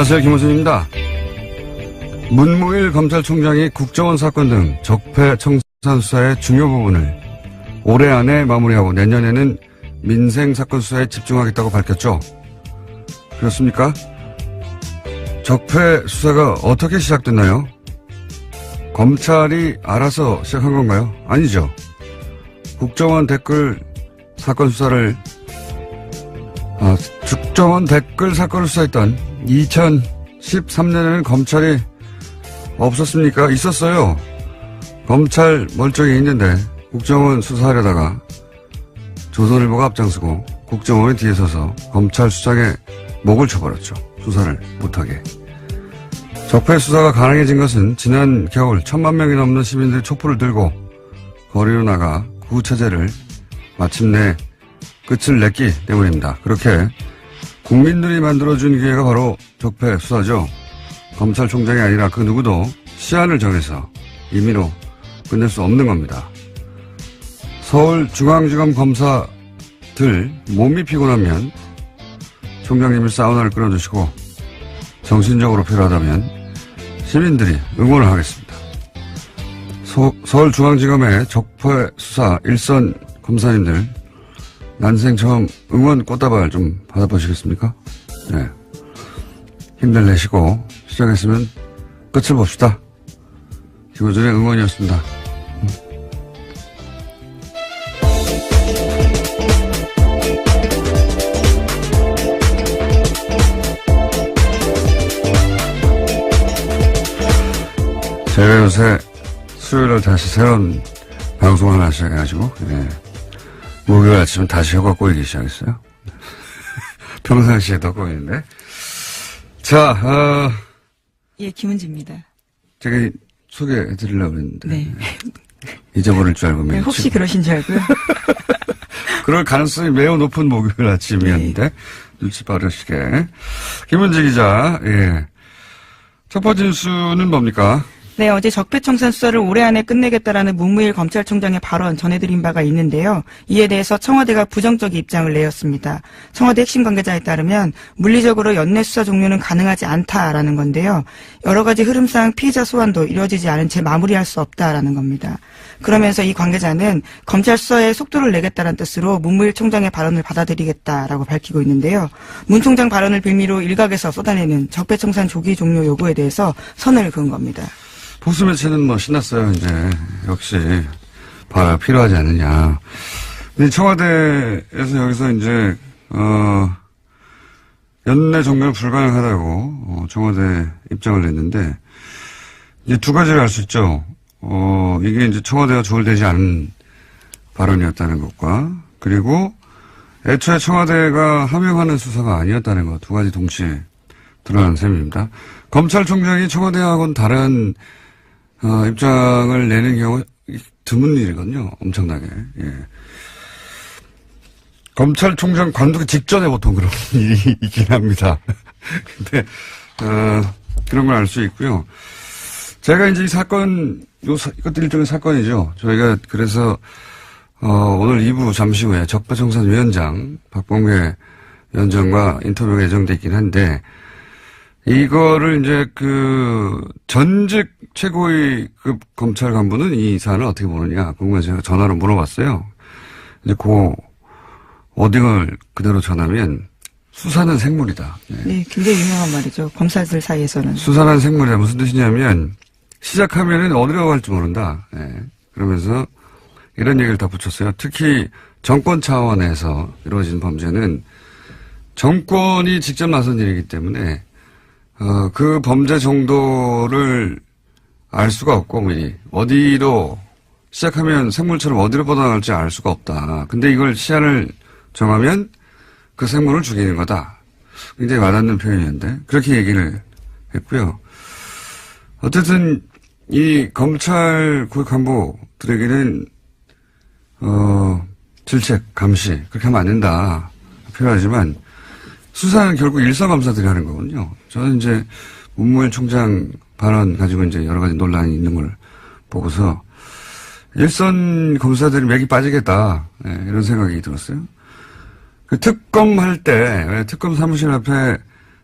안녕하세요. 김호준입니다. 문무일 검찰총장이 국정원 사건 등 적폐 청산 수사의 중요 부분을 올해 안에 마무리하고 내년에는 민생 사건 수사에 집중하겠다고 밝혔죠. 그렇습니까? 적폐 수사가 어떻게 시작됐나요? 검찰이 알아서 시작한 건가요? 아니죠. 국정원 댓글 사건을 수사했던 2013년에는 검찰이 없었습니까? 있었어요. 검찰 멀쩡히 있는데 국정원 수사하려다가 조선일보가 앞장서고 국정원이 뒤에 서서 검찰 수장의 목을 쳐버렸죠. 수사를 못하게. 적폐 수사가 가능해진 것은 지난 겨울 1,000만 명이 넘는 시민들이 촛불을 들고 거리로 나가 구체제를 마침내 끝을 냈기 때문입니다. 그렇게 국민들이 만들어준 기회가 바로 적폐 수사죠. 검찰총장이 아니라 그 누구도 시한을 정해서 임의로 끝낼 수 없는 겁니다. 서울중앙지검 검사들 몸이 피곤하면 총장님이 사우나를 끌어주시고 정신적으로 필요하다면 시민들이 응원을 하겠습니다. 서울중앙지검의 적폐 수사 일선 검사님들 난생 처음 응원 꽃다발 좀 받아보시겠습니까? 네. 힘들 내시고 시작했으면 끝을 봅시다. 김호준의 응원이었습니다. 제가 요새 수요일날 다시 새로운 방송을 하나 시작해가지고, 예. 목요일 아침은 다시 혀가 꼬이기 시작했어요. 평상시에 더 꼬이는데. 자, 예, 김은지입니다. 제가 소개해드리려고 했는데. 네. 잊어버릴 줄 알고. 네, 혹시 그러신 줄 알고요. 그럴 가능성이 매우 높은 목요일 아침이었는데. 네. 눈치 빠르시게. 김은지 기자, 예. 첫 번째 뉴스는 뭡니까? 네, 어제 적폐청산 수사를 올해 안에 끝내겠다라는 문무일 검찰총장의 발언 전해드린 바가 있는데요. 이에 대해서 청와대가 부정적인 입장을 내었습니다. 청와대 핵심 관계자에 따르면 물리적으로 연내 수사 종료는 가능하지 않다라는 건데요. 여러 가지 흐름상 피의자 소환도 이루어지지 않은 채 마무리할 수 없다라는 겁니다. 그러면서 이 관계자는 검찰 수사에 속도를 내겠다는 뜻으로 문무일 총장의 발언을 받아들이겠다라고 밝히고 있는데요. 문 총장 발언을 빌미로 일각에서 쏟아내는 적폐청산 조기 종료 요구에 대해서 선을 그은 겁니다. 보수 매체는 뭐 신났어요, 이제. 역시, 필요하지 않느냐. 근데 청와대에서 여기서 이제, 연내 종료는 불가능하다고, 청와대 입장을 냈는데, 이제 두 가지를 알 수 있죠. 이게 이제 청와대가 조율되지 않은 발언이었다는 것과, 그리고 애초에 청와대가 함용하는 수사가 아니었다는 것, 두 가지 동시에 드러난 셈입니다. 검찰총장이 청와대하고는 다른 입장을 내는 경우 드문 일이거든요. 엄청나게. 예. 검찰총장 관두기 직전에 보통 그런 일이 있긴 합니다. 근데 그런 걸 알 수 있고요. 제가 이제 이 사건, 이것도 일종의 사건이죠. 저희가 그래서 오늘 2부 잠시 후에 적폐청산위원장 박범계 위원장과 인터뷰가 예정돼 있긴 한데 이거를 이제 전직 최고위급 검찰 간부는 이 사안을 어떻게 보느냐 궁금해서 제가 전화로 물어봤어요. 이제 워딩을 그대로 전하면 수사는 생물이다. 네, 굉장히 유명한 말이죠. 검사들 사이에서는. 수사는 생물이다. 무슨 뜻이냐면 시작하면은 어디로 갈지 모른다. 네. 그러면서 이런 얘기를 다 붙였어요. 특히 정권 차원에서 이루어진 범죄는 정권이 직접 나선 일이기 때문에 그 범죄 정도를 알 수가 없고, 미리. 어디로, 시작하면 생물처럼 어디로 뻗어나갈지 알 수가 없다. 근데 이걸 시한을 정하면 그 생물을 죽이는 거다. 굉장히 와닿는 표현이었는데, 그렇게 얘기를 했고요. 어쨌든, 이 검찰 고위 간부들에게는, 질책, 감시, 그렇게 하면 안 된다. 필요하지만, 수사는 결국 일선 검사들이 하는 거거든요. 저는 이제 문무일 총장 발언 가지고 이제 여러 가지 논란이 있는 걸 보고서 일선 검사들이 맥이 빠지겠다. 네, 이런 생각이 들었어요. 그 특검 할 때, 특검 사무실 앞에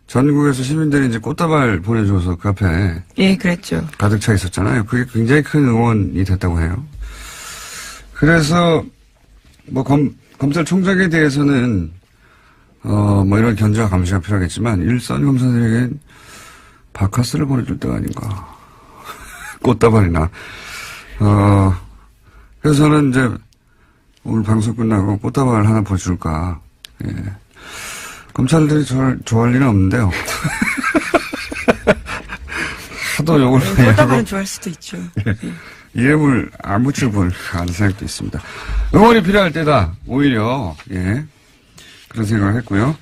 전국에서 시민들이 이제 꽃다발 보내줘서 그 앞에 예, 그랬죠. 가득 차 있었잖아요. 그게 굉장히 큰 응원이 됐다고 해요. 그래서 뭐 검찰총장에 대해서는 뭐 이런 견제와 감시가 필요하겠지만 일선 검사들에겐 바카스를 보내줄 때가 아닌가. 꽃다발이나. 그래서 저는 이제 오늘 방송 끝나고 꽃다발 하나 보여줄까. 예. 검찰들이 저를 좋아할 리는 없는데요. 하도 욕을 많이 하고. 꽃다발은 좋아할 수도 있죠. 예. 이름을 안 붙일 뻔 하는 생각도 있습니다. 응원이 필요할 때다. 오히려 예. 그런 생각을 했고요.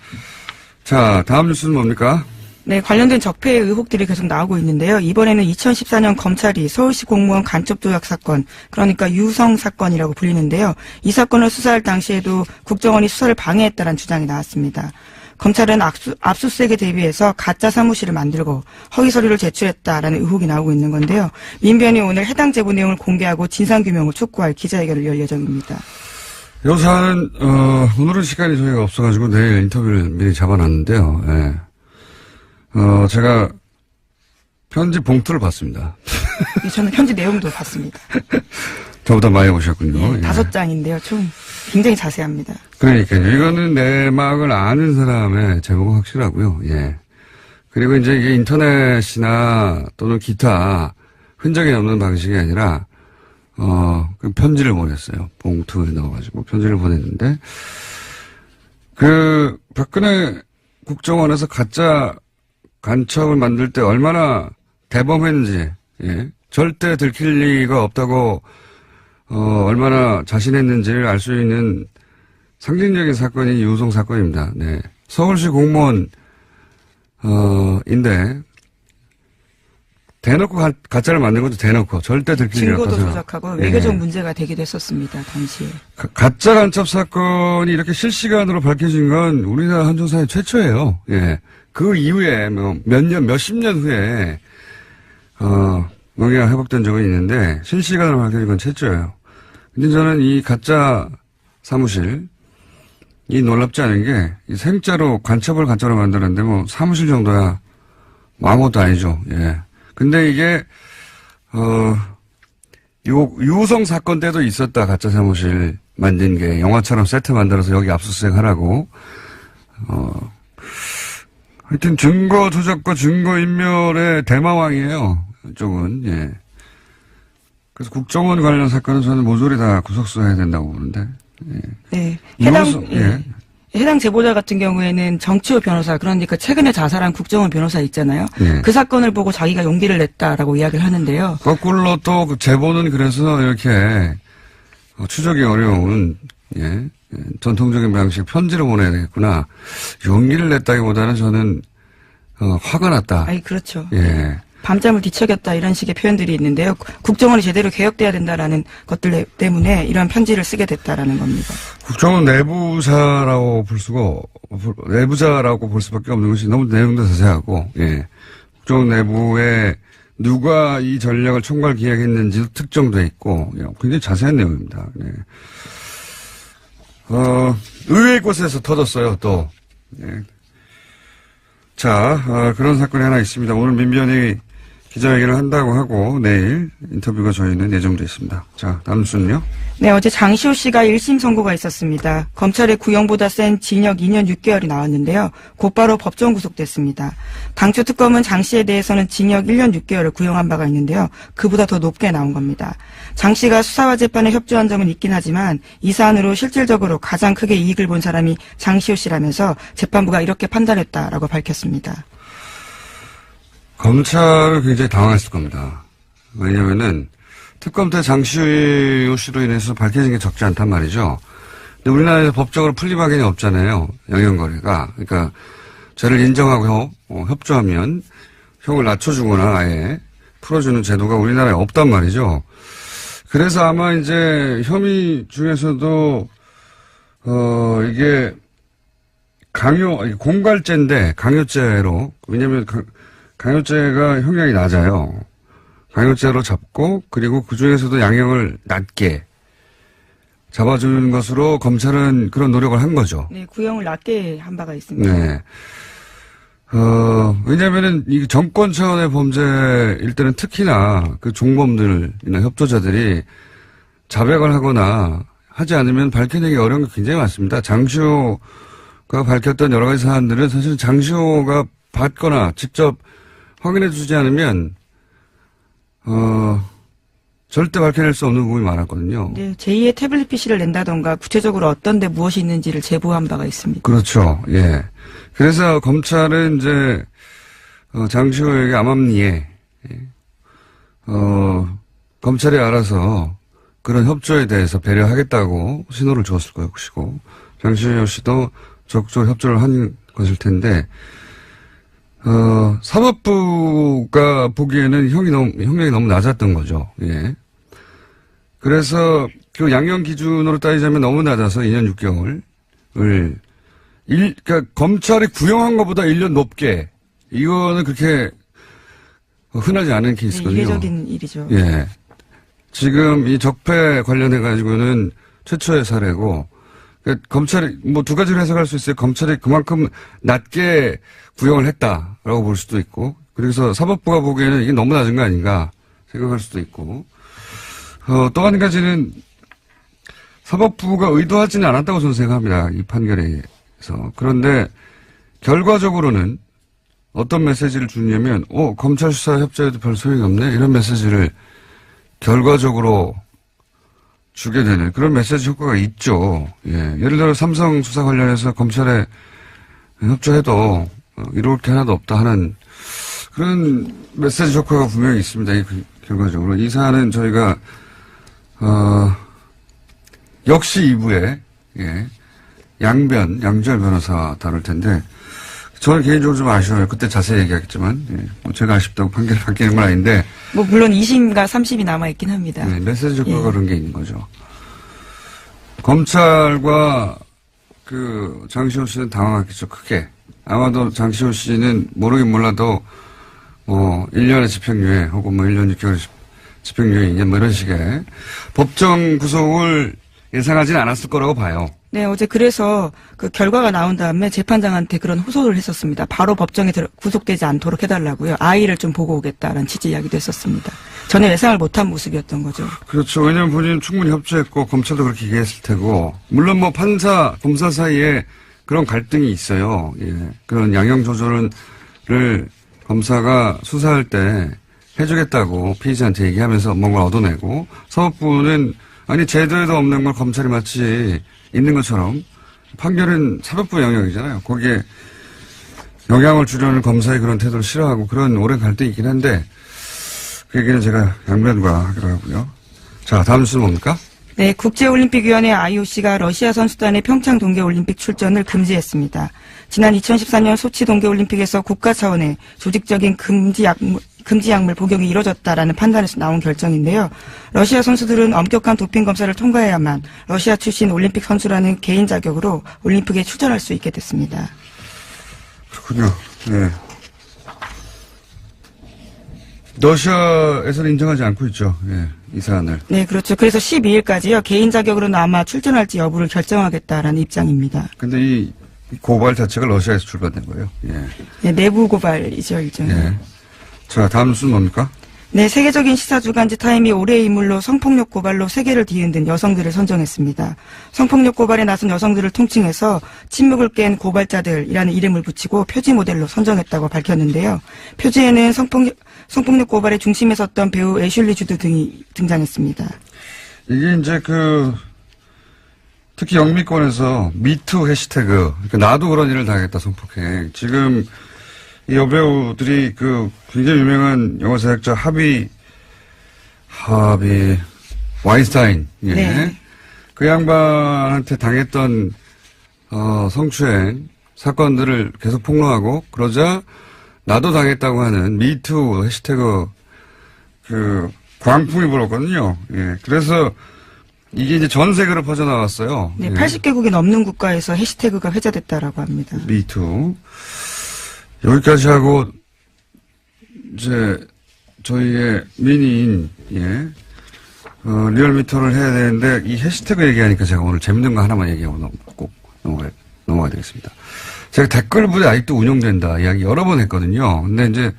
자, 다음 뉴스는 뭡니까? 네, 관련된 적폐 의혹들이 계속 나오고 있는데요. 이번에는 2014년 검찰이 서울시 공무원 간첩 조작 사건, 그러니까 유성 사건이라고 불리는데요. 이 사건을 수사할 당시에도 국정원이 수사를 방해했다는 주장이 나왔습니다. 검찰은 압수수색에 대비해서 가짜 사무실을 만들고 허위 서류를 제출했다라는 의혹이 나오고 있는 건데요. 민변이 오늘 해당 제보 내용을 공개하고 진상규명을 촉구할 기자회견을 열 예정입니다. 이 사안은 오늘은 시간이 저희가 없어가지고 내일 인터뷰를 미리 잡아놨는데요. 예. 제가 편지 봉투를 봤습니다. 저는 편지 내용도 봤습니다. 저보다 많이 오셨군요. 예, 5장인데요. 총 굉장히 자세합니다. 그러니까요. 이거는 내막을 아는 사람의 제보가 확실하고요. 예. 그리고 이제 이게 인터넷이나 또는 기타 흔적이 없는 방식이 아니라 그 편지를 보냈어요. 봉투에 넣어가지고 편지를 보냈는데 그 박근혜 국정원에서 가짜 간첩을 만들 때 얼마나 대범했는지, 예. 절대 들킬 리가 없다고, 얼마나 자신했는지를 알 수 있는 상징적인 사건이 유성 사건입니다. 네. 서울시 공무원, 인데, 대놓고 가짜를 만든 것도 대놓고, 절대 들킬 리가 없다고. 증거도 조작하고 외교적 문제가 되기도 했었습니다, 당시에. 가짜 간첩 사건이 이렇게 실시간으로 밝혀진 건 우리나라 한정사회 최초예요. 예. 그 이후에 몇십 년 후에 명예가 회복된 적은 있는데 실시간으로 밝혀진 건 최초예요. 근데 저는 이 가짜 사무실 이 놀랍지 않은 게 이 생자로 간첩을 가짜로 만드는데 뭐 사무실 정도야 뭐 아무것도 아니죠. 예. 근데 이게 유성 사건 때도 있었다. 가짜 사무실 만든 게 영화처럼 세트 만들어서 여기 압수수색 하라고 하여튼 증거 조작과 증거 인멸의 대마왕이에요. 이쪽은. 예. 그래서 국정원 관련 사건은 저는 모조리 다 구속수사해야 된다고 보는데. 예. 네. 예. 해당 제보자 같은 경우에는 정치호 변호사, 그러니까 최근에 자살한 국정원 변호사 있잖아요. 예. 그 사건을 보고 자기가 용기를 냈다라고 이야기를 하는데요. 거꾸로 또 그 제보는 그래서 이렇게 추적이 어려운 예. 전통적인 방식 편지로 보내야 되겠구나. 용기를 냈다기보다는 저는 화가 났다. 아니 그렇죠. 예. 밤잠을 뒤척였다 이런 식의 표현들이 있는데요. 국정원이 제대로 개혁돼야 된다라는 것들 때문에 이런 편지를 쓰게 됐다라는 겁니다. 국정원 내부자라고 볼 수밖에 없는 것이 너무 내용도 자세하고, 예. 국정원 내부에 누가 이 전략을 총괄 기획했는지도 특정돼 있고, 예. 굉장히 자세한 내용입니다. 예. 의외의 곳에서 터졌어요, 또. 예. 자, 그런 사건이 하나 있습니다. 오늘 민변이 기자회견을 한다고 하고 내일 인터뷰가 저희는 예정되어 있습니다. 자, 다음 뉴스는요? 네, 어제 장시호 씨가 1심 선고가 있었습니다. 검찰의 구형보다 센 징역 2년 6개월이 나왔는데요. 곧바로 법정 구속됐습니다. 당초 특검은 장 씨에 대해서는 징역 1년 6개월을 구형한 바가 있는데요. 그보다 더 높게 나온 겁니다. 장 씨가 수사와 재판에 협조한 점은 있긴 하지만 이 사안으로 실질적으로 가장 크게 이익을 본 사람이 장시호 씨라면서 재판부가 이렇게 판단했다라고 밝혔습니다. 검찰은 굉장히 당황했을 겁니다. 왜냐면은 특검 때 장시호 씨로 인해서 밝혀진 게 적지 않단 말이죠. 근데 우리나라에서 법적으로 풀리박이 없잖아요. 영향거래가. 그러니까 죄를 인정하고 협조하면 형을 낮춰주거나 아예 풀어주는 제도가 우리나라에 없단 말이죠. 그래서 아마 이제 혐의 중에서도 이게 공갈죄인데 강요죄로, 왜냐면 강요죄가 형량이 낮아요. 강요죄로 잡고 그리고 그 중에서도 양형을 낮게 잡아주는 것으로 검찰은 그런 노력을 한 거죠. 네, 구형을 낮게 한 바가 있습니다. 네. 왜냐면은 이 정권 차원의 범죄일 때는 특히나 그 종범들이나 협조자들이 자백을 하거나 하지 않으면 밝혀내기 어려운 게 굉장히 많습니다. 장시호가 밝혔던 여러 가지 사안들은 사실은 장시호가 받거나 직접 확인해 주지 않으면, 절대 밝혀낼 수 없는 부분이 많았거든요. 네, 제2의 태블릿 PC를 낸다던가 구체적으로 어떤 데 무엇이 있는지를 제보한 바가 있습니다. 그렇죠. 예. 그래서 검찰은 이제 장시호에게 암암리에 검찰이 알아서 그런 협조에 대해서 배려하겠다고 신호를 줬을 것이고 장시호 씨도 적극적으로 협조를 한 것일 텐데 사법부가 보기에는 형량이 너무 낮았던 거죠. 예. 그래서 그 양형 기준으로 따지자면 너무 낮아서 2년 6개월을 그러니까 검찰이 구형한 것보다 1년 높게 이거는 그렇게 흔하지 않은 케이스거든요. 네, 이례적인 일이죠. 예. 지금 이 적폐 관련해 가지고는 최초의 사례고 그러니까 검찰이 뭐 두 가지로 해석할 수 있어요. 검찰이 그만큼 낮게 구형을 했다라고 볼 수도 있고 그래서 사법부가 보기에는 이게 너무 낮은 거 아닌가 생각할 수도 있고 또 한 가지는 사법부가 의도하지는 않았다고 저는 생각합니다. 이 판결에서. 그런데 결과적으로는 어떤 메시지를 주냐면 검찰 수사 협조에도 별 소용이 없네 이런 메시지를 결과적으로 주게 되는 그런 메시지 효과가 있죠. 예. 예를 들어 삼성 수사 관련해서 검찰에 협조해도 이룰 게 하나도 없다 하는 그런 메시지 효과가 분명히 있습니다. 결과적으로. 이 사안은 저희가 역시 2부에 예, 양지열 변호사 다룰 텐데 저는 개인적으로 좀 아쉬워요. 그때 자세히 얘기하겠지만 예, 뭐 제가 아쉽다고 판결이 바뀌는 건 아닌데 뭐 물론 2심과 3심이 남아있긴 합니다. 네, 메시지 효과가 예. 그런 게 있는 거죠. 검찰과 그 장시호 씨는 당황했겠죠. 크게. 아마도 장시호 씨는 모르긴 몰라도 뭐 1년의 집행유예 혹은 뭐 1년 6개월 집행유예 2년 뭐 이런 식의 법정 구속을 예상하지는 않았을 거라고 봐요. 네, 어제 그래서 그 결과가 나온 다음에 재판장한테 그런 호소를 했었습니다. 바로 법정에 구속되지 않도록 해달라고요. 아이를 좀 보고 오겠다라는 취지 이야기도 했었습니다. 전혀 예상을 못한 모습이었던 거죠. 그렇죠. 왜냐하면 본인은 충분히 협조했고 검찰도 그렇게 얘기했을 테고 물론 뭐 판사, 검사 사이에 그런 갈등이 있어요. 예. 그런 양형 조절을 검사가 수사할 때 해주겠다고 피의자한테 얘기하면서 뭔가 얻어내고 사법부는 아니 제도에도 없는 걸 검찰이 마치 있는 것처럼 판결은 사법부 영역이잖아요. 거기에 영향을 주려는 검사의 그런 태도를 싫어하고 그런 오랜 갈등이 있긴 한데 그 얘기는 제가 양면과 하기로 하고요. 자, 다음 뉴스는 뭡니까? 네, 국제올림픽위원회 IOC가 러시아 선수단의 평창 동계올림픽 출전을 금지했습니다. 지난 2014년 소치 동계올림픽에서 국가 차원의 조직적인 금지 약물 복용이 이뤄졌다라는 판단에서 나온 결정인데요. 러시아 선수들은 엄격한 도핑 검사를 통과해야만 러시아 출신 올림픽 선수라는 개인 자격으로 올림픽에 출전할 수 있게 됐습니다. 그렇군요. 네. 러시아에서는 인정하지 않고 있죠. 예, 이 사안을. 네, 그렇죠. 그래서 12일까지요. 개인 자격으로는 아마 출전할지 여부를 결정하겠다라는 입장입니다. 근데 이 고발 자체가 러시아에서 출발된 거예요. 예. 네, 내부 고발이죠, 일종의. 예. 자, 다음 뉴스는 뭡니까? 네, 세계적인 시사주간지 타임이 올해의 인물로 성폭력 고발로 세계를 뒤흔든 여성들을 선정했습니다. 성폭력 고발에 나선 여성들을 통칭해서 침묵을 깬 고발자들이라는 이름을 붙이고 표지 모델로 선정했다고 밝혔는데요. 표지에는 성폭력 고발의 중심에 섰던 배우 애슐리 주드 등이 등장했습니다. 이게 이제 특히 영미권에서 미투 해시태그, 그러니까 나도 그런 일을 당했다, 성폭행. 지금 이 여배우들이 굉장히 유명한 영화 제작자 하비 와인스타인. 예. 네. 그 양반한테 당했던, 성추행 사건들을 계속 폭로하고 그러자 나도 당했다고 하는 미투 해시태그 광풍이 불었거든요. 예. 그래서 이게 이제 전 세계로 퍼져나왔어요. 네, 예. 80개국이 넘는 국가에서 해시태그가 회자됐다라고 합니다. 미투. 여기까지 하고, 이제, 저희의 미니인, 예, 리얼미터를 해야 되는데, 이 해시태그 얘기하니까 제가 오늘 재밌는 거 하나만 얘기하고 꼭 넘어가야 되겠습니다. 제가 댓글 부대 아직도 운영된다 이야기 여러 번 했거든요. 근데 이제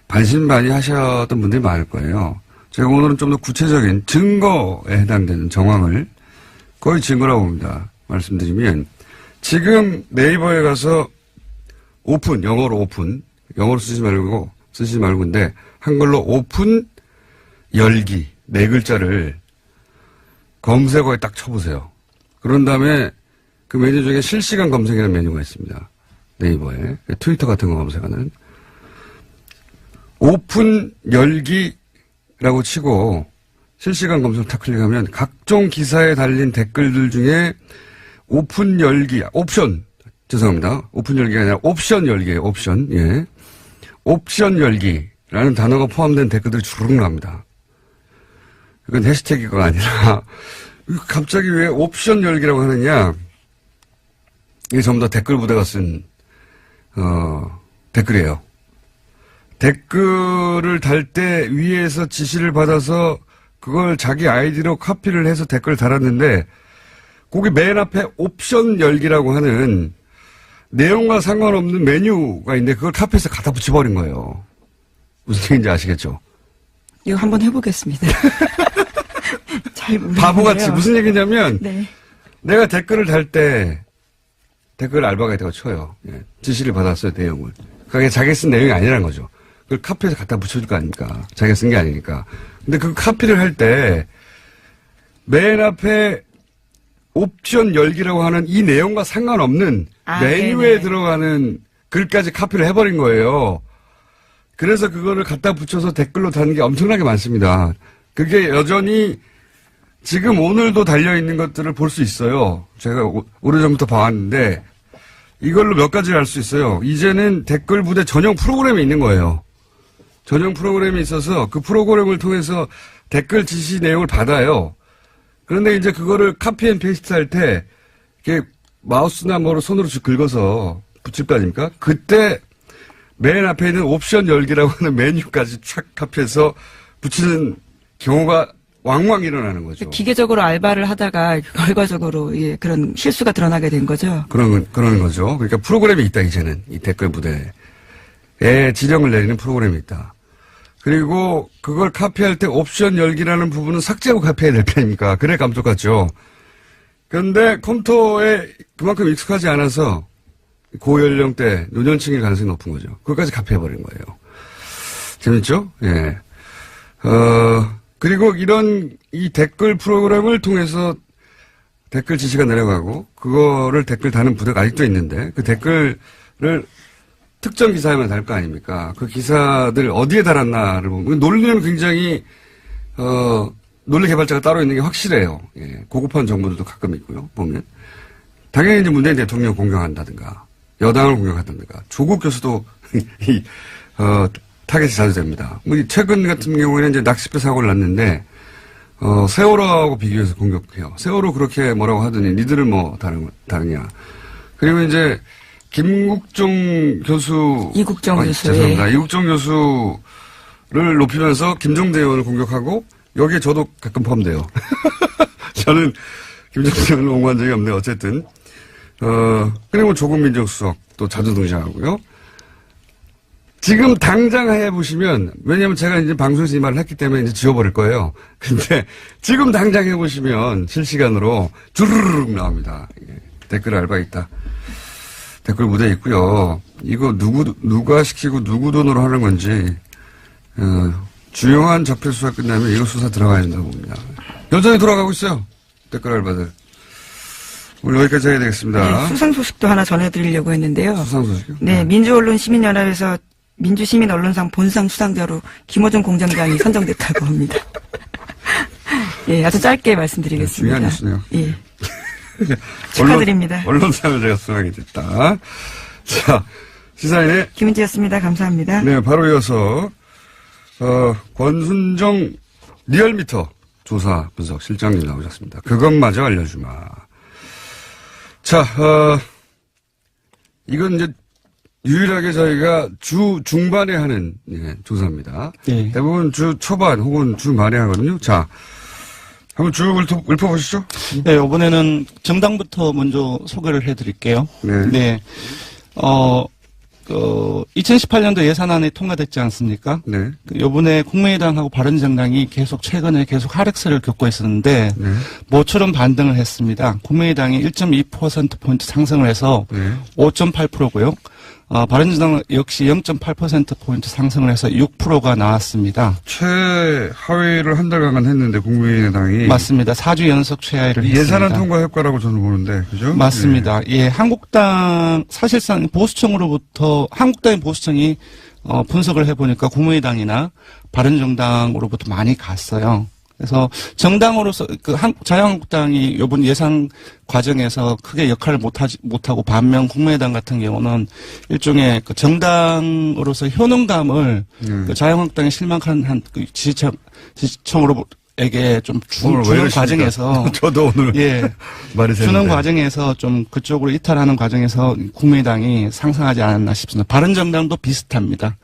반신반의하셨던 분들이 많을 거예요. 제가 오늘은 좀 더 구체적인 증거에 해당되는 정황을 거의 증거라고 봅니다. 말씀드리면 지금 네이버에 가서 오픈, 영어로 오픈, 영어로 쓰지 말고 근데 한글로 오픈 열기 네 글자를 검색어에 딱 쳐보세요. 그런 다음에 그 메뉴 중에 실시간 검색이라는 메뉴가 있습니다. 네이버에. 트위터 같은 거 검색하는. 오픈 열기라고 치고 실시간 검색을 탁 클릭하면 각종 기사에 달린 댓글들 중에 오픈 열기, 옵션, 죄송합니다. 오픈 열기가 아니라 옵션 열기예요. 옵션. 예. 옵션 열기라는 단어가 포함된 댓글들이 주르륵 나옵니다. 이건 해시태그가 아니라 갑자기 왜 옵션 열기라고 하느냐. 이게 전부 다 댓글 부대가 쓴 댓글이에요. 댓글을 달 때 위에서 지시를 받아서 그걸 자기 아이디로 카피를 해서 댓글을 달았는데 거기 맨 앞에 옵션 열기라고 하는 내용과 상관없는 메뉴가 있는데 그걸 카피해서 갖다 붙여버린 거예요. 무슨 얘기인지 아시겠죠? 이거 한번 해보겠습니다. 잘 모르겠는데요. 바보같이 무슨 얘기냐면 네. 내가 댓글을 달 때 댓글 알바가이드가 쳐요. 예. 지시를 받았어요. 내용을. 그게 자기가 쓴 내용이 아니라는 거죠. 그걸 카피해서 갖다 붙여줄 거 아닙니까? 자기가 쓴 게 아니니까. 근데 그 카피를 할 때 맨 앞에 옵션 열기라고 하는 이 내용과 상관없는 메뉴에 네네. 들어가는 글까지 카피를 해버린 거예요. 그래서 그거를 갖다 붙여서 댓글로 다는 게 엄청나게 많습니다. 그게 여전히 지금 오늘도 달려있는 것들을 볼 수 있어요. 제가 오래전부터 봐왔는데 이걸로 몇 가지를 알 수 있어요. 이제는 댓글 부대 전용 프로그램이 있는 거예요. 전용 프로그램이 있어서 그 프로그램을 통해서 댓글 지시 내용을 받아요. 그런데 이제 그거를 카피 앤 페이스트 할 때 이렇게 마우스나 뭐로 손으로 쭉 긁어서 붙일 거 아닙니까? 그때 맨 앞에 있는 옵션 열기라고 하는 메뉴까지 촥 카피해서 붙이는 경우가 왕왕 일어나는 거죠. 기계적으로 알바를 하다가 결과적으로 예, 그런 실수가 드러나게 된 거죠. 그런 거죠. 그러니까 프로그램이 있다, 이제는. 이 댓글 부대에 지령을 내리는 프로그램이 있다. 그리고 그걸 카피할 때 옵션 열기라는 부분은 삭제하고 카피해야 될 편입니까? 그래 감쪽같죠. 그런데 컴퓨터에 그만큼 익숙하지 않아서 고연령대 노년층일 가능성이 높은 거죠. 그것까지 카피해버린 거예요. 재밌죠? 예. 그리고 이 댓글 프로그램을 통해서 댓글 지시가 내려가고, 그거를 댓글 다는 부대가 아직도 있는데, 그 댓글을 특정 기사에만 달 거 아닙니까? 그 기사들 어디에 달았나를 보면, 논리는 굉장히, 논리 개발자가 따로 있는 게 확실해요. 예. 고급한 정보들도 가끔 있고요, 보면. 당연히 이제 문재인 대통령 공격한다든가, 여당을 공격한다든가, 조국 교수도, 타겟이 자주 됩니다. 최근 같은 경우에는 이제 낚싯배 사고를 났는데, 세월호하고 비교해서 공격해요. 세월호 그렇게 뭐라고 하더니, 니들은 뭐 다르냐. 그리고 이제, 김국종 교수. 이국정 교수. 죄송합니다. 이국정 교수를 높이면서 김종대 의원을 공격하고, 여기에 저도 가끔 포함돼요. 저는 김종대 의원을 옹호한 적이 없는데, 어쨌든. 그리고 조국 민정수석도 자주 등장하고요. 지금 당장 해보시면, 왜냐면 제가 이제 방송에서 이 말을 했기 때문에 이제 지워버릴 거예요. 근데 지금 당장 해보시면 실시간으로 주르륵 나옵니다. 댓글 알바 있다. 댓글 무대 있고요. 이거 누가 시키고 누구 돈으로 하는 건지, 주요한 적폐 수사 끝나면 이거 수사 들어가야 된다고 봅니다. 여전히 돌아가고 있어요. 댓글 알바들. 오늘 여기까지 해야 되겠습니다. 네, 수상 소식도 하나 전해드리려고 했는데요. 수상 소식이요? 네, 민주언론시민연합에서 민주시민언론상 본상 수상자로 김호중 공장장이 선정됐다고 합니다. 예, 아주 짧게 말씀드리겠습니다. 네, 중요한 뉴스네요. 예. 축하드립니다. 언론상을 제가 수상하게 됐다. 자, 시사인의 김은지였습니다. 감사합니다. 네, 바로 이어서 권순정 리얼미터 조사 분석 실장님 나오셨습니다. 그것마저 알려주마. 자, 이건 이제 유일하게 저희가 주 중반에 하는 조사입니다. 네. 대부분 주 초반 혹은 주 말에 하거든요. 자, 한번 쭉 읊어보시죠. 네, 이번에는 정당부터 먼저 소개를 해드릴게요. 네. 2018년도 예산안이 통과됐지 않습니까? 네. 요번에 국민의당하고 바른정당이 최근에 계속 하락세를 겪고 있었는데, 네. 모처럼 반등을 했습니다. 국민의당이 1.2%포인트 상승을 해서 네. 5.8%고요. 바른정당 역시 0.8%포인트 상승을 해서 6%가 나왔습니다. 최하위를 한 달간 했는데 국민의당이 맞습니다. 4주 연속 최하위를 했습니다. 예산안 통과 효과라고 저는 보는데 그죠? 맞습니다. 예, 한국당 사실상 보수청으로부터 한국당의 보수청이 분석을 해보니까 국민의당이나 바른정당으로부터 많이 갔어요. 그래서 정당으로서 자유한국당이 이번 예상 과정에서 크게 역할을 못하고 반면 국민의당 같은 경우는 일종의 그 정당으로서 효능감을 그 자유한국당에 실망한 그 지지층으로에게 좀 주는 과정에서 저도 오늘 예 말이 주는 되는데. 과정에서 좀 그쪽으로 이탈하는 과정에서 국민의당이 상승하지 않았나 싶습니다. 바른정당도 비슷합니다.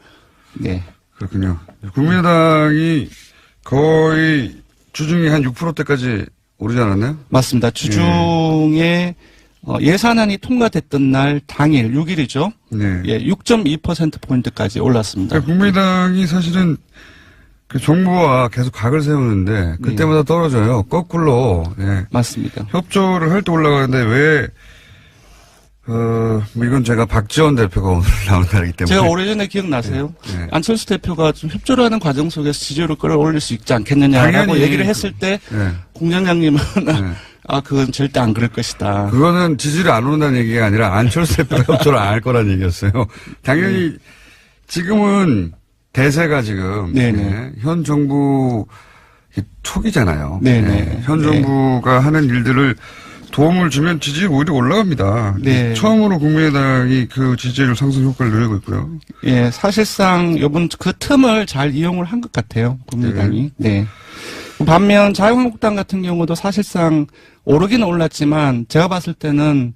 네. 그렇군요. 국민의당이 거의 주중에 한 6%대까지 오르지 않았나요? 맞습니다. 주중에 예산안이 통과됐던 날 당일 6일이죠. 네. 예, 6.2%포인트까지 올랐습니다. 그러니까 국민의당이 사실은 그 정부와 계속 각을 세우는데 그때마다 떨어져요. 거꾸로. 예. 맞습니다. 협조를 할 때 올라가는데 왜 뭐 이건 제가 박지원 대표가 오늘 나온 날이기 때문에. 제가 오래전에 기억나세요? 네. 안철수 대표가 좀 협조를 하는 과정 속에서 지지율을 끌어올릴 수 있지 않겠느냐라고 당연히 얘기를 했을 때 네. 공장장님은 그건 절대 안 그럴 것이다. 그거는 지지율이 안 오른다는 얘기가 아니라 안철수 대표가 협조를 안 할 거라는 얘기였어요. 당연히 지금은 대세가 지금 현 정부 초기잖아요. 네네. 현 정부가 하는 일들을 도움을 주면 지지율 오히려 올라갑니다. 네. 처음으로 국민의당이 그 지지율 상승 효과를 누리고 있고요. 예, 사실상 이번 그 틈을 잘 이용을 한 것 같아요. 국민의당이. 네. 반면 자유한국당 같은 경우도 사실상 오르기는 올랐지만 제가 봤을 때는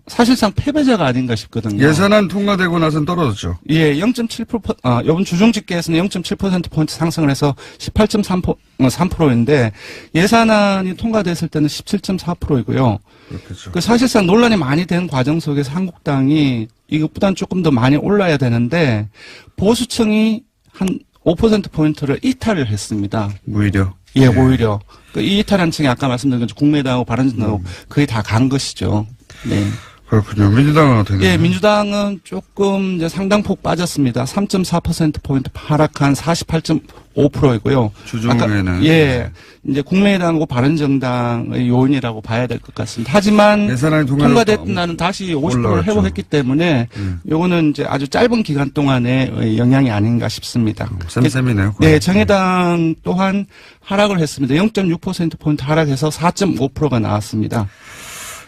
사실상 패배자가 아닌가 싶거든요. 예산안 통과되고 나서는 떨어졌죠. 예, 0.7%, 이번 주중 집계에서는 0.7%포인트 상승을 해서 18.3%인데 예산안이 통과됐을 때는 17.4%이고요. 그렇겠죠. 그 사실상 논란이 많이 된 과정 속에서 한국당이 이것보다는 조금 더 많이 올라야 되는데 보수층이 한 5%포인트를 이탈을 했습니다. 오히려. 예, 오히려. 이 이탈한 층이 아까 말씀드린 것처럼 국민의당하고 바른정당하고 거의 다 간 것이죠. 네. 그렇군요. 민주당은 어떻게 되나요? 예, 민주당은 조금 이제 상당폭 빠졌습니다. 3.4%포인트 하락한 48.5%이고요. 주중에는. 예. 이제 국민의당하고 바른정당의 요인이라고 봐야 될 것 같습니다. 하지만 예산안이 통과됐던 날은 다시 50%를 올라갔죠. 회복했기 때문에 요거는 이제 아주 짧은 기간 동안의 영향이 아닌가 싶습니다. 쌤쌤이네요. 네, 정의당 또한 하락을 했습니다. 0.6%포인트 하락해서 4.5%가 나왔습니다.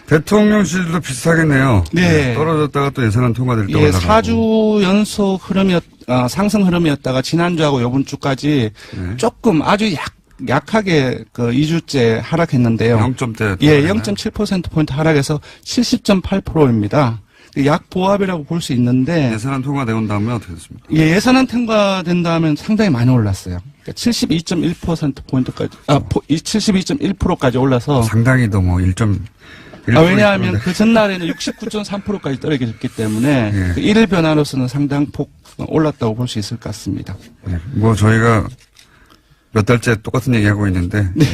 대통령실도 비슷하겠네요. 네. 떨어졌다가 또 예산안 통과될 때 예, 올라가고. 4주 연속 상승 흐름이었다가 지난주하고 이번 주까지 조금 아주 약하게 그 2주째 하락했는데요. 0점대. 예, 0.7%포인트 하락해서 70.8%입니다. 약보합이라고 볼 수 있는데. 예산안 통과되고 다음에 어떻게 됐습니까? 예, 예산안 통과된 다음에 상당히 많이 올랐어요. 그러니까 72.1%포인트까지, 72.1%까지 올라서. 상당히도 뭐 1점. 왜냐하면 그 전날에는 69.3%까지 떨어졌기 때문에 예. 그 일일 변화로서는 상당폭 올랐다고 볼 수 있을 것 같습니다. 네. 뭐 저희가 몇 달째 똑같은 얘기하고 있는데. 네.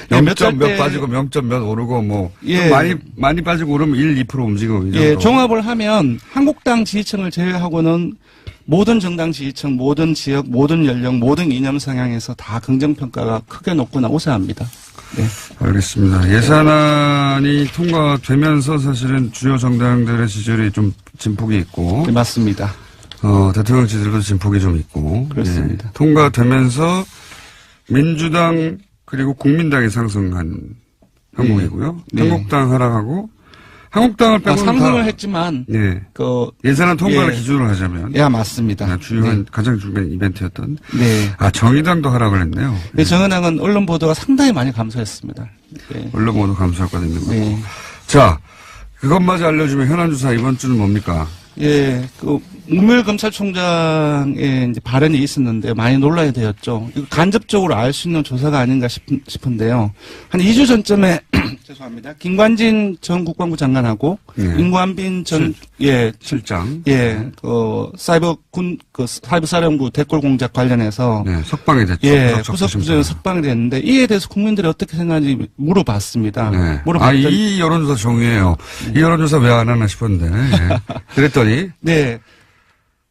0점 몇 빠지고 0점 몇 오르고 뭐. 예. 많이 빠지고 오르면 1, 2% 움직이고. 이 예, 정도. 종합을 하면 한국당 지지층을 제외하고는 모든 정당 지지층, 모든 지역, 모든 연령, 모든 이념 성향에서 다 긍정평가가 크게 높거나 우세합니다. 네. 알겠습니다. 예산안이 통과되면서 사실은 주요 정당들의 지지율이 좀 진폭이 있고. 네, 맞습니다. 대통령 지지율도 진폭이 좀 있고. 그렇습니다. 예. 통과되면서 민주당 그리고 국민당이 상승한 항목이고요. 네. 한국당 하락하고 한국당을 빼고는 상승을 다 했지만 예. 그 예산안 통과를 예. 기준으로 하자면 예, 맞습니다. 주요한 가장 중요한 이벤트였던 네. 정의당도 하락을 했네요. 네, 정의당은 언론 보도가 상당히 많이 감소했습니다. 네. 언론 모두 감사효과도 있는 거고. 네. 자, 그것마저 알려주면 현안주사 이번 주는 뭡니까? 예, 그 문무일 검찰총장의 이제 발언이 있었는데 많이 논란이 되었죠. 이거 간접적으로 알 수 있는 조사가 아닌가 싶은데요. 한 2주 전쯤에 죄송합니다. 김관진 전 국방부 장관하고 예. 임관빈 전 실장. 사이버 사령부 대골 공작 관련해서 네, 석방이 됐죠. 예, 구속 구속 석방이 됐는데 이에 대해서 국민들이 어떻게 생각하는지 물어봤습니다. 네. 물어봤더니 이 여론조사 종이에요. 이 여론조사 왜 안 하나 싶었는데. 예. 그랬더니 네.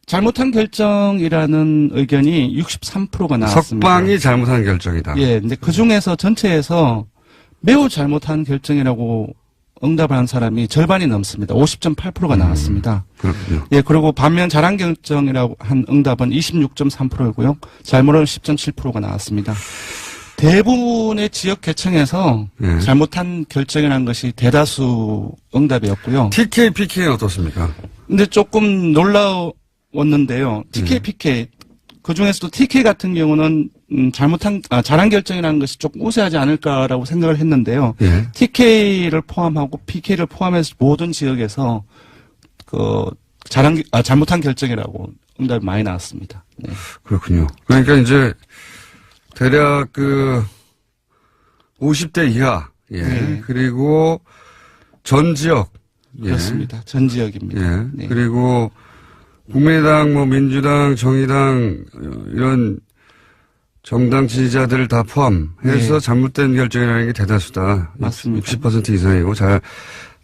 잘못한 결정이라는 의견이 63%가 나왔습니다. 석방이 잘못한 결정이다. 예, 근데 그 중에서 전체에서 매우 잘못한 결정이라고 응답을 한 사람이 절반이 넘습니다. 50.8%가 나왔습니다. 그렇군요. 예, 그리고 반면 잘한 결정이라고 한 응답은 26.3%이고요. 잘못은 10.7%가 나왔습니다. 대부분의 지역 개청에서 예. 잘못한 결정이라는 것이 대다수 응답이었고요. TK, PK는 어떻습니까? 근데 조금 놀라웠는데요. TK, PK. 그 중에서도 TK 같은 경우는 잘한 결정이라는 것이 조금 우세하지 않을까라고 생각을 했는데요. 예. TK를 포함하고 PK를 포함해서 모든 지역에서 잘못한 결정이라고 응답이 많이 나왔습니다. 네. 그렇군요. 그러니까 이제 대략 50대 이하. 예. 네. 그리고 전 지역. 예. 그렇습니다. 전 지역입니다. 예. 네. 그리고 국민의당, 민주당, 정의당 이런 정당 지지자들을 다 포함해서 네. 잘못된 결정이라는 게 대다수다. 맞습니다. 60% 이상이고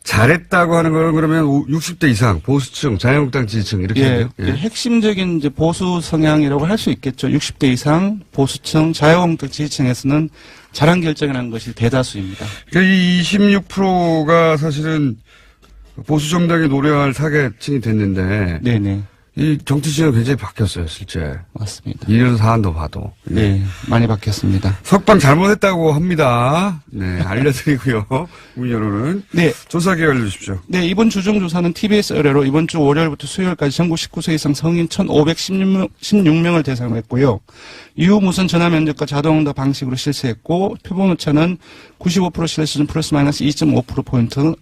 잘했다고 하는 거는 그러면 60대 이상 보수층, 자유한국당 지지층 이렇게 예, 돼요. 핵심적인 이제 보수 성향이라고 할 수 있겠죠. 60대 이상 보수층, 자유한국당 지지층에서는 잘한 결정이라는 것이 대다수입니다. 그러니까 이 26%가 사실은 보수 정당이 노려할 타겟층이 됐는데 네네. 이 정치 지형이 굉장히 바뀌었어요, 실제. 맞습니다. 이런 사안도 봐도. 예. 네, 많이 바뀌었습니다. 석방 잘못했다고 합니다. 네, 알려드리고요. 문 여론은. 네. 조사 기회 알려주십시오. 네, 이번 주중조사는 TBS 의뢰로 이번 주 월요일부터 수요일까지 전국 19세 이상 성인 1,516명을 대상으로 했고요. 이후 무선 전화 면접과 자동응답 방식으로 실시했고, 표본 오차는 95% 신뢰 수준 플러스 마이너스 2.5%포인트,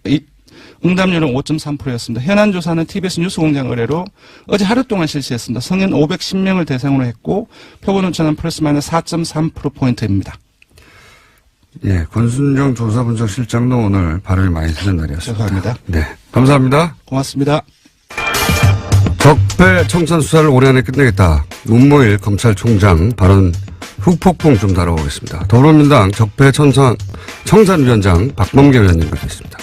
응답률은 5.3%였습니다. 현안 조사는 TBS 뉴스공장 의뢰로 어제 하루 동안 실시했습니다. 성인 510명을 대상으로 했고, 표본 오차는 플러스 마이너스 4.3%포인트입니다. 예, 권순정 조사분석실장도 오늘 발언이 많이 드는 날이었습니다. 죄송합니다. 네, 감사합니다. 고맙습니다. 적폐 청산 수사를 올해 안에 끝내겠다. 문무일 검찰총장 발언 후폭풍 좀 다뤄보겠습니다. 더불어민주당 적폐 청산위원장 박범계 위원님 뵙겠습니다.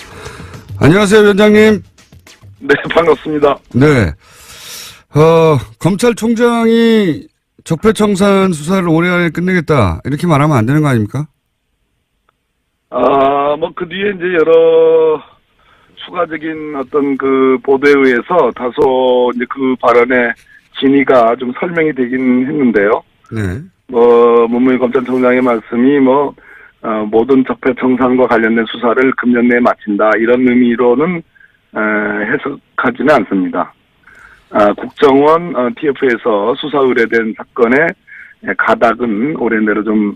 안녕하세요, 위원장님. 네, 반갑습니다. 네. 검찰총장이 적폐청산 수사를 올해 안에 끝내겠다. 이렇게 말하면 안 되는 거 아닙니까? 그 뒤에 이제 여러 추가적인 어떤 보도에 의해서 다소 이제 그 발언의 진위가 좀 설명이 되긴 했는데요. 네. 문무일 검찰총장의 말씀이 모든 적폐청산과 관련된 수사를 금년 내에 마친다. 이런 의미로는, 해석하지는 않습니다. 국정원, TF에서 수사 의뢰된 사건의 가닥은 올해 내로 좀,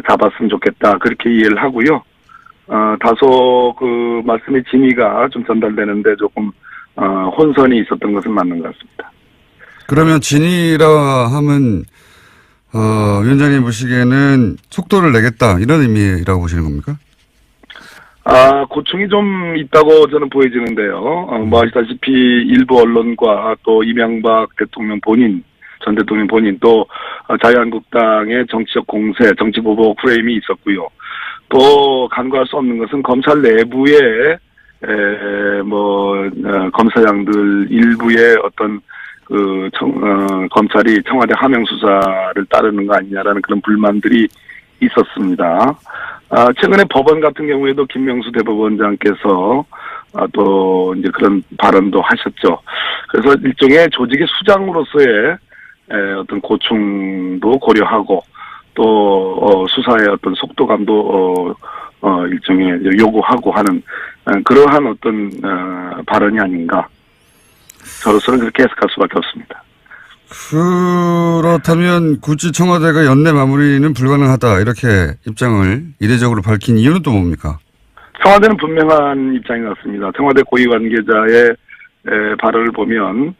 잡았으면 좋겠다. 그렇게 이해를 하고요. 다소 말씀의 진위가 좀 전달되는데 조금, 혼선이 있었던 것은 맞는 것 같습니다. 그러면 진위라 하면, 위원장님 보시기에는 속도를 내겠다. 이런 의미라고 보시는 겁니까? 고충이 좀 있다고 저는 보여지는데요. 아시다시피 일부 언론과 또 이명박 대통령 본인, 전 대통령 본인 또 자유한국당의 정치적 공세, 정치보복 프레임이 있었고요. 또 간과할 수 없는 것은 검찰 내부에 검사장들 일부의 어떤 검찰이 청와대 하명 수사를 따르는 거 아니냐라는 그런 불만들이 있었습니다. 최근에 법원 같은 경우에도 김명수 대법원장께서 또 이제 그런 발언도 하셨죠. 그래서 일종의 조직의 수장으로서의 어떤 고충도 고려하고 또 수사의 어떤 속도감도 일종의 요구하고 하는 그러한 어떤 발언이 아닌가. 저로서는 그렇게 해석할 수밖에 없습니다. 그렇다면 굳이 청와대가 연내 마무리는 불가능하다 이렇게 입장을 이례적으로 밝힌 이유는 또 뭡니까? 청와대는 분명한 입장인 것 같습니다. 청와대 고위 관계자의 발언을 보면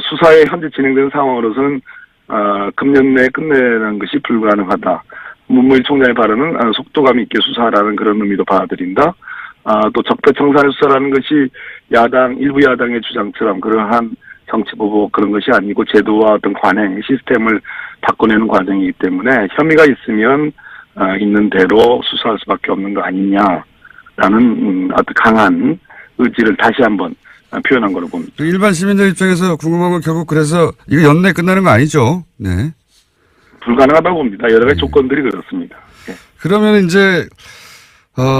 수사에 현재 진행되는 상황으로서는 금년 내에 끝내는 것이 불가능하다. 문무일 총장의 발언은 속도감 있게 수사하라는 그런 의미도 받아들인다. 또 적폐청산의 수사라는 것이 일부 야당의 주장처럼 그러한 정치보복 그런 것이 아니고 제도와 어떤 관행, 시스템을 바꿔내는 과정이기 때문에 혐의가 있으면 있는 대로 수사할 수밖에 없는 거 아니냐라는 아주 강한 의지를 다시 한번 표현한 거로 봅니다. 일반 시민들 입장에서 궁금한 건 결국 그래서 이거 연내 끝나는 거 아니죠? 네. 불가능하다고 봅니다. 여러 가지 조건들이 그렇습니다. 예. 그러면 이제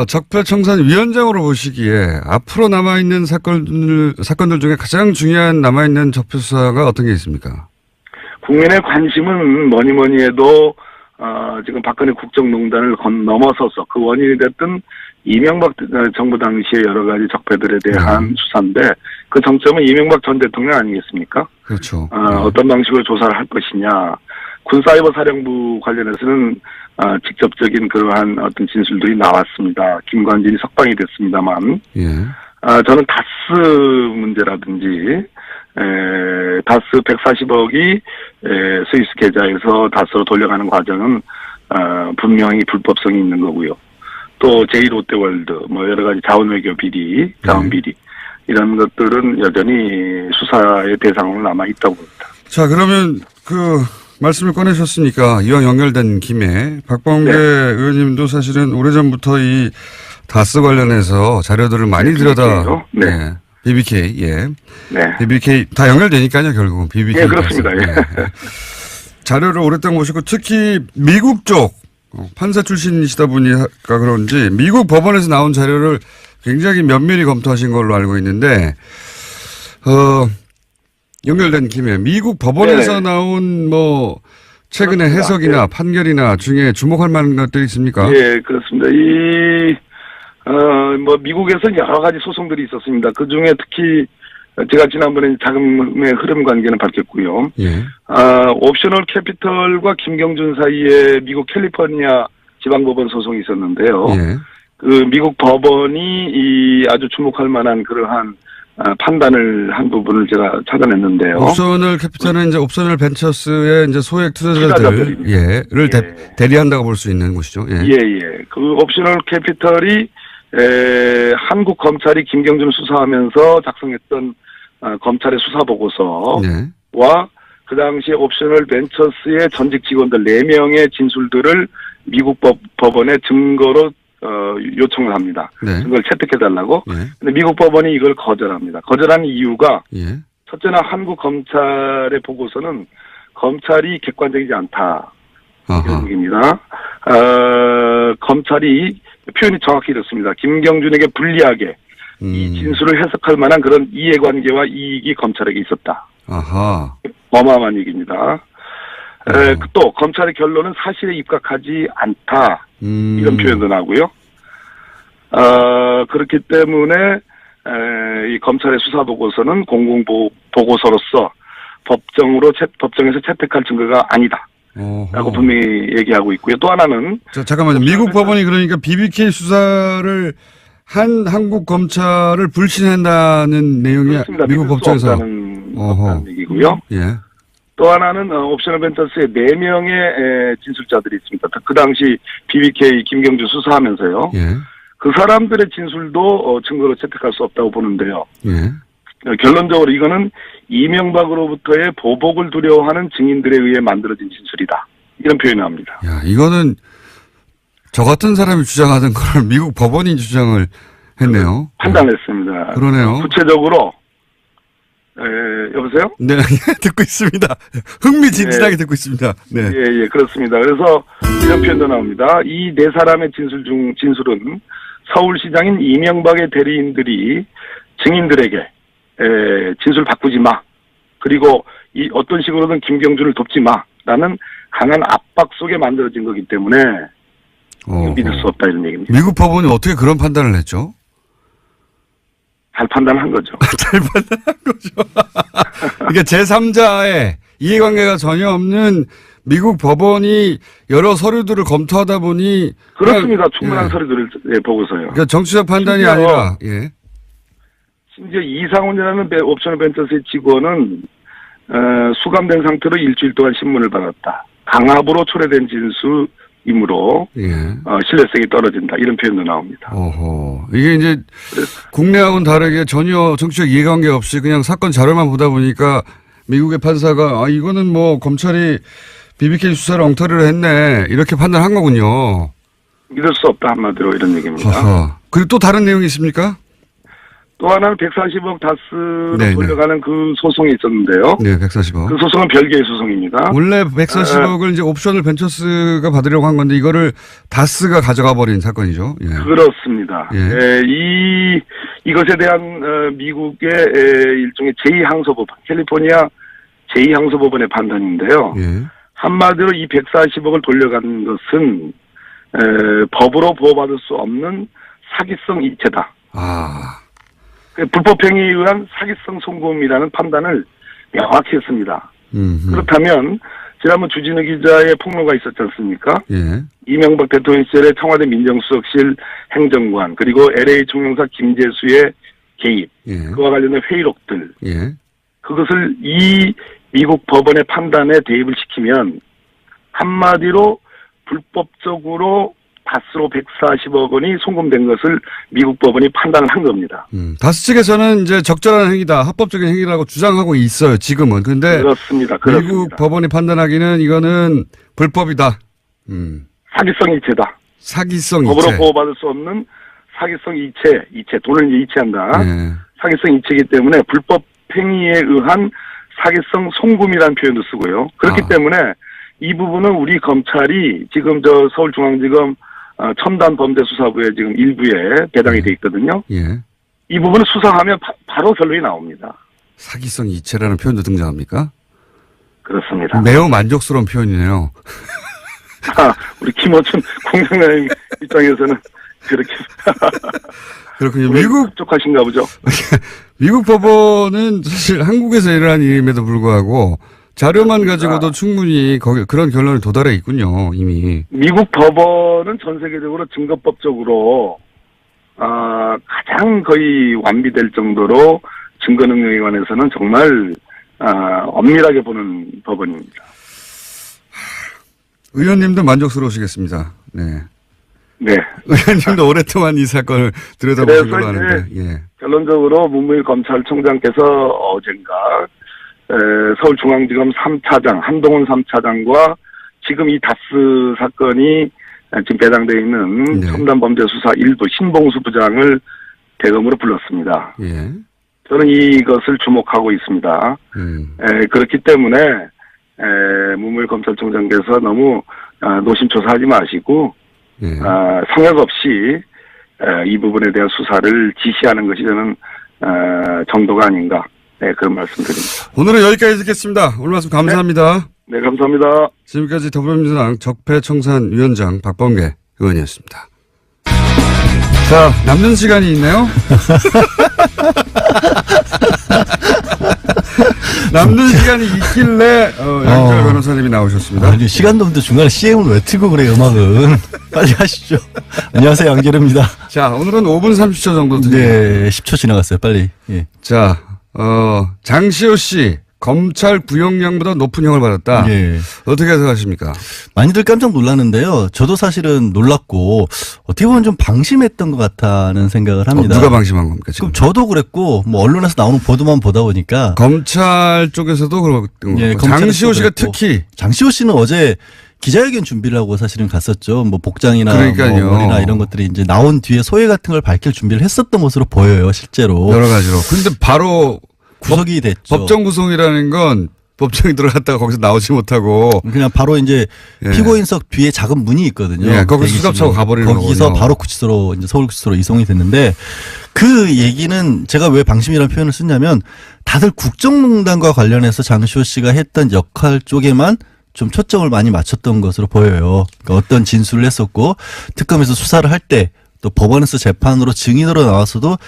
적폐청산위원장으로 보시기에 앞으로 남아있는 사건들 중에 가장 중요한 남아있는 적폐수사가 어떤 게 있습니까? 국민의 관심은 뭐니 해도 지금 박근혜 국정농단을 넘어서서 그 원인이 됐던 이명박 정부 당시의 여러 가지 적폐들에 대한 수사인데 그 정점은 이명박 전 대통령 아니겠습니까? 그렇죠. 어떤 방식으로 조사를 할 것이냐. 군사이버사령부 관련해서는 직접적인 그러한 어떤 진술들이 나왔습니다. 김관진이 석방이 됐습니다만 예. 저는 다스 문제라든지 다스 140억이 스위스 계좌에서 다스로 돌려가는 과정은 분명히 불법성이 있는 거고요. 또 제2롯데월드 뭐 여러 가지 자원외교 비리, 자원비리 이런 것들은 여전히 수사의 대상으로 남아 있다고 봅니다. 자, 그러면 말씀을 꺼내셨으니까 이왕 연결된 김에 박범계 의원님도 사실은 오래전부터 이 다스 관련해서 자료들을 많이 들여다. 네. 네. BBK, 예. 네. BBK 다 연결되니까요, 결국은. BBK. 예, 그렇습니다. 예. 자료를 오랫동안 보시고 특히 미국 쪽 판사 출신이시다 보니까 그런지 미국 법원에서 나온 자료를 굉장히 면밀히 검토하신 걸로 알고 있는데, 연결된 김에 미국 법원에서 나온 최근의 그렇습니다. 해석이나 판결이나 중에 주목할 만한 것들이 있습니까? 예, 그렇습니다. 미국에서 여러 가지 소송들이 있었습니다. 그 중에 특히 제가 지난번에 자금의 흐름 관계는 밝혔고요. 예. 옵셔널 캐피털과 김경준 사이에 미국 캘리포니아 지방법원 소송이 있었는데요. 예. 그 미국 법원이 아주 주목할 만한 그러한 판단을 한 부분을 제가 찾아냈는데요. 옵셔널 캐피탈은 이제 옵셔널 벤처스의 이제 소액 투자자들, 를 대리한다고 볼 수 있는 곳이죠. 예. 예. 그 옵셔널 캐피털이 한국 검찰이 김경준 수사하면서 작성했던 검찰의 수사 보고서와 네. 그 당시에 옵셔널 벤처스의 전직 직원들 4명의 진술들을 미국 법원에 증거로 요청을 합니다. 네. 증거를 채택해달라고. 예. 근데 미국 법원이 이걸 거절합니다. 거절하는 이유가 예. 첫째는 한국 검찰의 보고서는 검찰이 객관적이지 않다. 이런 얘기입니다. 검찰이 표현이 정확히 이렇습니다. 김경준에게 불리하게 이 진술을 해석할 만한 그런 이해관계와 이익이 검찰에게 있었다. 아하. 어마어마한 얘기입니다. 또 검찰의 결론은 사실에 입각하지 않다. 이런 표현도 나오고요. 그렇기 때문에 이 검찰의 수사 보고서는 공공보고서로서 법정에서 채택할 증거가 아니다. 라고 분명히 얘기하고 있고요. 또 하나는 잠깐만요. 미국 법원이 그러니까 BBK 수사를 한 한국 검찰을 불신한다는 내용이 그렇습니다. 미국 법정에서 없다는 얘기고요. 예. 또 하나는 옵셔널 벤처스의 4명의 진술자들이 있습니다. 그 당시 BBK 김경준 수사하면서요. 예. 그 사람들의 진술도 증거로 채택할 수 없다고 보는데요. 예. 결론적으로 이거는 이명박으로부터의 보복을 두려워하는 증인들에 의해 만들어진 진술이다. 이런 표현을 합니다. 야, 이거는 저 같은 사람이 주장하던 걸 미국 법원이 주장을 했네요. 판단했습니다. 그러네요. 구체적으로 여보세요? 네, 듣고 있습니다. 흥미진진하게 듣고 있습니다. 네. 예, 그렇습니다. 그래서 이런 표현도 나옵니다. 이 4사람의 진술은 서울시장인 이명박의 대리인들이 증인들에게 진술 바꾸지 마. 그리고 이 어떤 식으로든 김경준을 돕지 마라는 강한 압박 속에 만들어진 거기 때문에 믿을 수 없다 이런 얘기입니다. 미국 법원이 어떻게 그런 판단을 했죠? 잘 판단한 거죠. 잘 판단한 거죠. 그러니까 제3자의 이해관계가 전혀 없는 미국 법원이 여러 서류들을 검토하다 보니 그렇습니다. 충분한 서류들을 보고서요. 그러니까 정치적 판단이 아니라 심지어 이상훈이라는 옵셔널 벤처스의 직원은 수감된 상태로 일주일 동안 신문을 받았다. 강압으로 초래된 진술이므로 예. 신뢰성이 떨어진다. 이런 표현도 나옵니다. 어허. 이게 이제 국내하고는 다르게 전혀 정치적 이해관계 없이 그냥 사건 자료만 보다 보니까 미국의 판사가 이거는 뭐 검찰이 BBK 수사를 엉터리로 했네. 이렇게 판단한 거군요. 믿을 수 없다 한마디로 이런 얘기입니다. 허허. 그리고 또 다른 내용이 있습니까? 또 하나는 140억 다스로 네, 돌려가는 그 소송이 있었는데요. 네, 140억. 그 소송은 별개의 소송입니다. 원래 140억을 이제 옵션을 벤처스가 받으려고 한 건데 이거를 다스가 가져가 버린 사건이죠. 예. 그렇습니다. 예. 이것에 대한 미국의 일종의 제2항소법원, 캘리포니아 제2항소법원의 판단인데요. 예. 한마디로 이 140억을 돌려간 것은 법으로 보호받을 수 없는 사기성 이체다. 아. 불법행위에 의한 사기성 송금이라는 판단을 명확히 했습니다. 그렇다면 지난번 주진우 기자의 폭로가 있었지 않습니까? 예. 이명박 대통령 시절에 청와대 민정수석실 행정관 그리고 LA 총영사 김재수의 개입 예. 그와 관련된 회의록들 예. 그것을 이 미국 법원의 판단에 대입을 시키면 한마디로 불법적으로 다스로 140억 원이 송금된 것을 미국 법원이 판단을 한 겁니다. 다스 측에서는 이제 적절한 행위다, 합법적인 행위라고 주장하고 있어요, 지금은. 근데 그렇습니다. 미국 법원이 판단하기는 이거는 불법이다. 사기성 이체다. 사기성 법으로 이체. 보호받을 수 없는 사기성 이체, 돈을 이제 이체한다. 예. 사기성 이체이기 때문에 불법 행위에 의한 사기성 송금이라는 표현도 쓰고요. 그렇기 때문에 이 부분은 우리 검찰이 지금 서울중앙지검 첨단범죄수사부에 지금 일부에 배당이 돼 있거든요. 예. 이 부분을 수사하면 바로 결론이 나옵니다. 사기성 이체라는 표현도 등장합니까? 그렇습니다. 매우 만족스러운 표현이네요. 우리 김어준 공장장 입장에서는 그렇게 그렇군요. 미국 족하신가 보죠. 미국 법원은 사실 한국에서 일어난 일임에도 불구하고 자료만 가지고도 충분히 그런 결론에 도달해 있군요, 이미. 미국 법원은 전 세계적으로 증거법적으로 가장 거의 완비될 정도로 증거 능력에 관해서는 정말 엄밀하게 보는 법원입니다. 의원님도 만족스러우시겠습니다. 네. 네. 의원님도 오랫동안 이 사건을 들여다보신 걸로 아는데. 예. 결론적으로 문무일 검찰총장께서 어젠가 서울중앙지검 3차장 한동훈 3차장과 지금 이 다스 사건이 지금 배당되어 있는 네. 첨단범죄수사 1부 신봉수 부장을 대검으로 불렀습니다. 예. 저는 이것을 주목하고 있습니다. 그렇기 때문에 문무일 검찰총장께서 너무 노심초사하지 마시고 예. 성역 없이 이 부분에 대한 수사를 지시하는 것이 저는 정도가 아닌가 그런 말씀드립니다. 오늘은 여기까지 듣겠습니다. 오늘 말씀 감사합니다. 네, 감사합니다. 지금까지 더불어민주당 적폐청산위원장 박범계 의원이었습니다. 자, 남는 시간이 있네요. 남는 시간이 있길래 양철 변호사님이 나오셨습니다. 아니, 시간도 없는데 중간에 CM을 왜 틀고 그래, 음악은. 빨리 하시죠. 안녕하세요, 양재르입니다. 자, 오늘은 5분 30초 정도 드립니다. 네, 10초 지나갔어요, 빨리. 예. 자, 장시호 씨 검찰 구형량보다 높은 형을 받았다. 예. 어떻게 생각하십니까? 많이들 깜짝 놀랐는데요. 저도 사실은 놀랐고, 어떻게 보면 좀 방심했던 것 같다는 생각을 합니다. 누가 방심한 겁니까, 지금? 그럼 저도 그랬고, 뭐, 언론에서 나오는 보도만 보다 보니까. 검찰 쪽에서도 그렇고, 예, 장시호 씨가 그랬고. 특히. 장시호 씨는 어제 기자회견 준비를 하고 사실은 갔었죠. 뭐 복장이나 그러니까요. 뭐 머리나 이런 것들이 이제 나온 뒤에 소회 같은 걸 밝힐 준비를 했었던 것으로 보여요, 실제로. 여러 가지로. 근데 바로 구속이 됐죠. 법정 구속이라는 건 법정에 들어갔다가 거기서 나오지 못하고 그냥 바로 이제 예. 피고인석 뒤에 작은 문이 있거든요. 예, 거기 대기실로. 수갑차고 가버리는 거기서 거군요. 바로 구치소로 이제 서울구치소로 이송이 됐는데 그 얘기는 제가 왜 방심이라는 표현을 쓰냐면 다들 국정농단과 관련해서 장시호 씨가 했던 역할 쪽에만 좀 초점을 많이 맞췄던 것으로 보여요. 그러니까 어떤 진술을 했었고 특검에서 수사를 할 때 또 법원에서 재판으로 증인으로 나와서도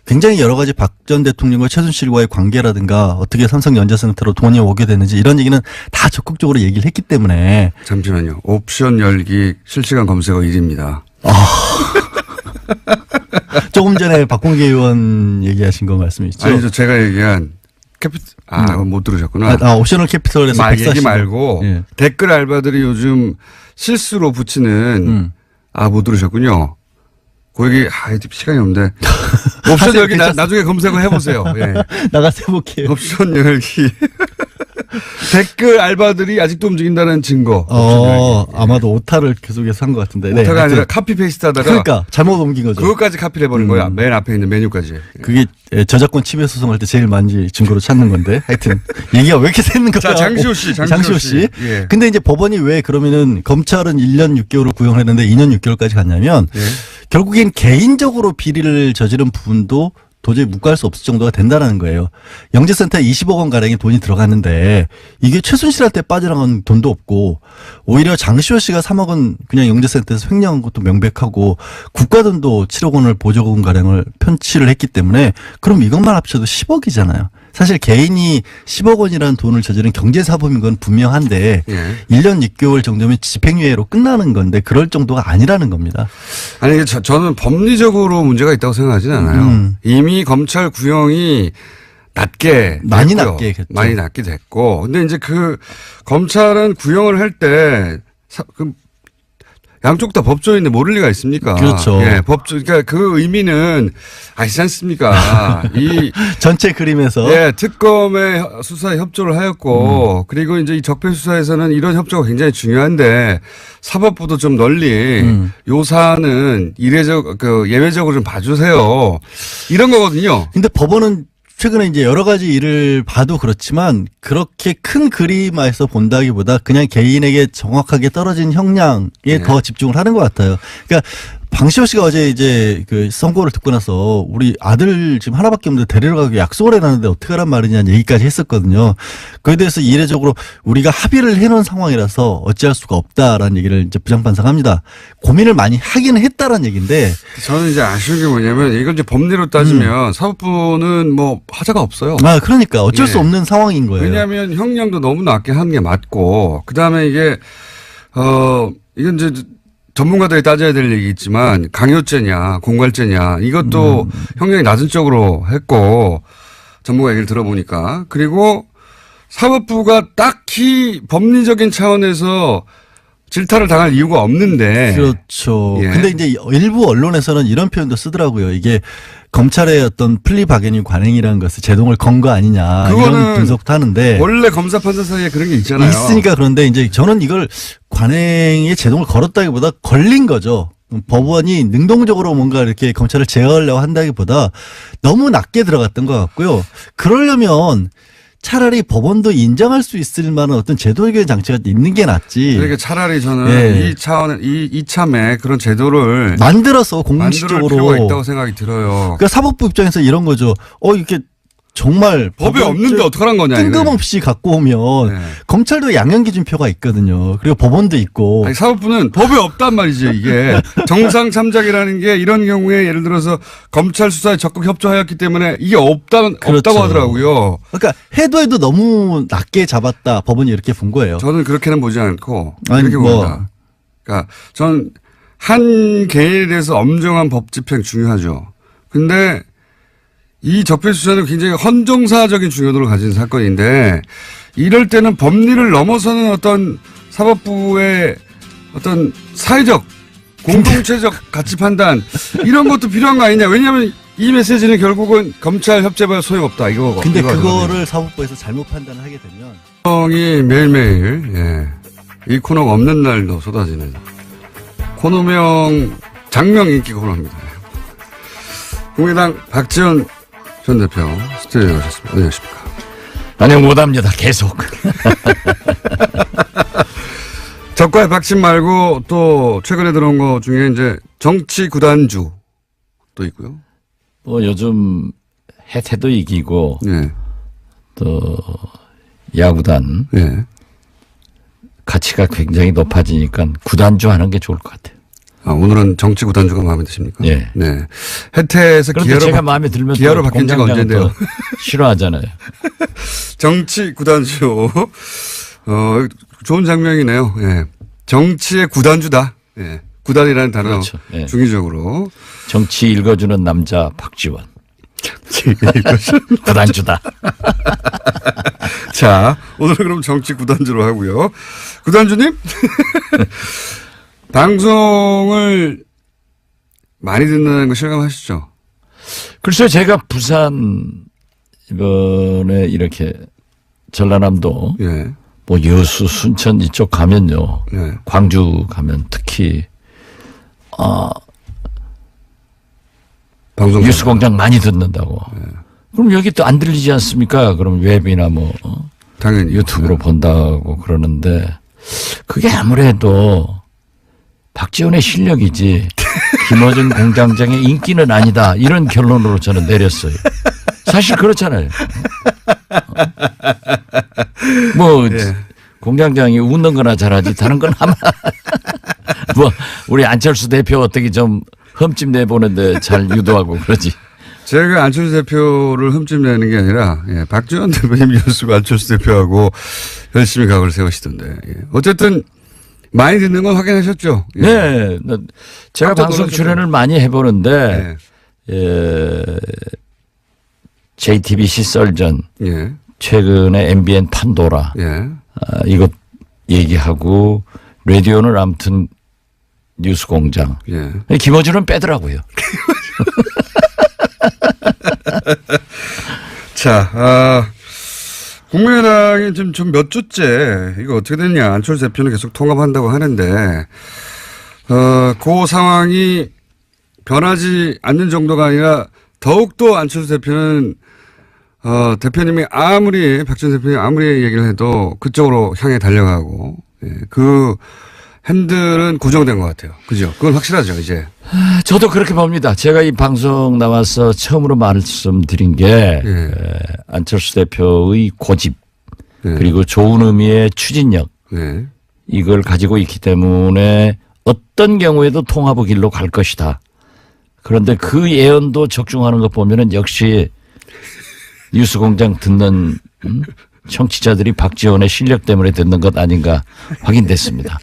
굉장히 여러 가지 박 전 대통령과 최순실과의 관계라든가 어떻게 삼성전자센터로 돈이 오게 되는지 이런 얘기는 다 적극적으로 얘기를 했기 때문에 잠시만요. 옵션 열기 실시간 검색어 1위입니다. 조금 전에 박홍계 의원 얘기하신 거 말씀이시죠? 아니죠. 제가 얘기한 못 들으셨구나. 옵셔널 캐피털에서 얘기 140억. 말고 예. 댓글 알바들이 요즘 실수로 붙이는 못 들으셨군요. 그 얘기 시간이 없는데 옵션 열기 나중에 검색을 해보세요. 예. 나가서 해볼게요. 옵션 열기 댓글 알바들이 아직도 움직인다는 증거. 아마도 오타를 계속해서 한 것 같은데. 오타가 아니라 카피 페이스트 하다가 그러니까 잘못 옮긴 거죠. 그것까지 카피를 해버린 거야. 맨 앞에 있는 메뉴까지. 그게 저작권 침해 소송할 때 제일 많이 증거로 찾는 건데. 하여튼 얘기가 왜 이렇게 새는 거야. 자, 장시호 씨. 장시호 씨. 예. 근데 이제 법원이 왜 그러면은 검찰은 1년 6개월을 구형했는데 2년 6개월까지 갔냐면 예. 결국엔 개인적으로 비리를 저지른 부분도 도저히 묵과할 수 없을 정도가 된다는 거예요. 영재센터에 20억 원 가량의 돈이 들어갔는데 이게 최순실한테 빠져나간 돈도 없고 오히려 장시호 씨가 3억 원 그냥 영재센터에서 횡령한 것도 명백하고 국가 돈도 7억 원을 보조금 가량을 편취를 했기 때문에 그럼 이것만 합쳐도 10억이잖아요. 사실 개인이 10억 원이라는 돈을 저지른 경제사범인 건 분명한데 예. 1년 6개월 정도면 집행유예로 끝나는 건데 그럴 정도가 아니라는 겁니다. 아니, 저는 법리적으로 문제가 있다고 생각하지는 않아요. 이미 검찰 구형이 많이 낮게 했죠. 많이 낮게 됐고. 근데 이제 그 검찰은 구형을 할 때 양쪽 다 법조인인데 모를 리가 있습니까? 그렇죠. 예, 그러니까 그 의미는 아시지 않습니까? 이 전체 그림에서 예, 특검의 수사에 협조를 하였고, 그리고 이제 이 적폐 수사에서는 이런 협조가 굉장히 중요한데 사법부도 좀 널리 요 사안은 예외적으로 좀 봐주세요. 이런 거거든요. 근데 법원은 최근에 이제 여러 가지 일을 봐도 그렇지만 그렇게 큰 그림에서 본다기보다 그냥 개인에게 정확하게 떨어진 형량에 더 집중을 하는 것 같아요. 그러니까 방시호 씨가 어제 이제 그 선고를 듣고 나서 우리 아들 지금 하나밖에 없는데 데리러 가기 약속을 해놨는데 어떡하란 말이냐는 얘기까지 했었거든요. 그에 대해서 이례적으로 우리가 합의를 해놓은 상황이라서 어찌할 수가 없다라는 얘기를 이제 부장판사가 합니다. 고민을 많이 하긴 했다라는 얘기인데 저는 이제 아쉬운 게 뭐냐면 이걸 이제 법리로 따지면 사법부는 뭐 하자가 없어요. 그러니까 어쩔 수 없는 상황인 거예요. 왜냐하면 형량도 너무 낮게 하는 게 맞고 그다음에 이게 이건 이제 전문가들이 따져야 될 얘기겠지만 강요죄냐 공갈죄냐 이것도 형량이 낮은 쪽으로 했고 전문가 얘기를 들어보니까 그리고 사법부가 딱히 법리적인 차원에서 질타를 당할 이유가 없는데 그렇죠. 예. 근데 이제 일부 언론에서는 이런 표현도 쓰더라고요. 이게 검찰의 어떤 플리바게닝 관행이라는 것을 제동을 건 거 아니냐 이런 분석도 하는데 원래 검사 판사 사이에 그런 게 있잖아요. 있으니까 그런데 이제 저는 이걸 관행에 제동을 걸었다기보다 걸린 거죠. 법원이 능동적으로 뭔가 이렇게 검찰을 제어하려고 한다기보다 너무 낮게 들어갔던 것 같고요. 그러려면 차라리 법원도 인정할 수 있을 만한 어떤 제도적인 장치가 있는 게 낫지. 그러니까 차라리 저는 이 차원에 이참에 그런 제도를 만들어서 공식적으로 만들 필요가 있다고 생각이 들어요. 그러니까 사법부 입장에서 이런 거죠. 이렇게 정말 법에 없는데 어떡하란 거냐. 뜬금없이 갖고 오면 검찰도 양형기준표가 있거든요. 그리고 법원도 있고. 아니, 사법부는 법에 없단 말이지 이게. 정상 참작이라는 게 이런 경우에 예를 들어서 검찰 수사에 적극 협조하였기 때문에 이게 없다고 하더라고요. 그러니까 해도 너무 낮게 잡았다. 법원이 이렇게 본 거예요. 저는 그렇게는 보지 않고 아니, 이렇게 봅니다. 그러니까 저는 한 개인에 대해서 엄정한 법 집행 중요하죠. 근데 이 적폐 수사는 굉장히 헌정사적인 중요도를 가진 사건인데 이럴 때는 법리를 넘어서는 어떤 사법부의 어떤 사회적 공동체적 가치 판단 이런 것도 필요한 거 아니냐. 왜냐하면 이 메시지는 결국은 검찰 협조가 소용없다 이거. 근데 그거를 사법부에서 잘못 판단을 하게 되면 이 매일매일 이 코너가 없는 날도 쏟아지는 코너명 장명 인기 코너입니다. 국민의당 박지원 전 대표 스튜디오에 오셨습니다. 안녕하십니까. 안녕 못합니다. 계속. 적과의 박심 말고 또 최근에 들어온 거 중에 이제 정치 구단주 또 있고요. 요즘 해태도 이기고 네. 또 야구단 가치가 굉장히 높아지니까 구단주 하는 게 좋을 것 같아요. 오늘은 정치 구단주가 마음에 드십니까? 네. 네. 해태에서 그런데 제가 마음에 들면 기아로 바뀐 지가 언젠데요. 싫어하잖아요. 정치 구단주. 좋은 장면이네요. 예. 정치의 구단주다. 예. 구단이라는 단어 그렇죠. 예. 중의적으로. 정치 읽어주는 남자 박지원. 구단주다. 자, 오늘은 그럼 정치 구단주로 하고요. 구단주님? 방송을 많이 듣는 거 실감하시죠? 글쎄요, 제가 부산 이번에 이렇게 전라남도 예. 뭐 여수, 순천 이쪽 가면요. 예. 광주 가면 특히 방송 뉴스공장 많이 듣는다고. 그럼 여기 또 안 들리지 않습니까? 그럼 웹이나 뭐 당연히 유튜브로 본다고 그러는데 그게 아무래도 박지원의 실력이지 김어준 공장장의 인기는 아니다. 이런 결론으로 저는 내렸어요. 사실 그렇잖아요. 뭐 예. 공장장이 웃는 거나 잘하지 다른 건 아마 뭐 우리 안철수 대표 어떻게 좀 흠집 내보는데 잘 유도하고 그러지. 제가 안철수 대표를 흠집 내는 게 아니라, 예, 박지원 대표님 연수가 안철수 대표하고 열심히 각을 세우시던데. 예. 어쨌든 많이 듣는 건 확인하셨죠? 예. 네. 제가 깜짝 방송 놀라셨죠? 출연을 많이 해보는데, 예. JTBC 썰전, 예. 최근에 MBN 판도라, 예. 이것 얘기하고, 라디오는 아무튼 뉴스 공장. 예. 김어준은 빼더라고요. 자, 국민의당이 지금 좀 몇 주째 이거 어떻게 됐냐. 안철수 대표는 계속 통합한다고 하는데, 그 상황이 변하지 않는 정도가 아니라 더욱더 안철수 대표는 대표님이 박지원 대표님이 아무리 얘기를 해도 그쪽으로 향해 달려가고, 예, 그 핸들은 고정된 것 같아요. 그죠? 그건 확실하죠, 이제. 저도 그렇게 봅니다. 제가 이 방송 나와서 처음으로 말씀드린 게, 예. 안철수 대표의 고집, 예. 그리고 좋은 의미의 추진력, 네. 이걸 가지고 있기 때문에 어떤 경우에도 통합의 길로 갈 것이다. 그런데 그 예언도 적중하는 것 보면은 역시 뉴스공장 듣는 청취자들이 박지원의 실력 때문에 듣는 것 아닌가 확인됐습니다.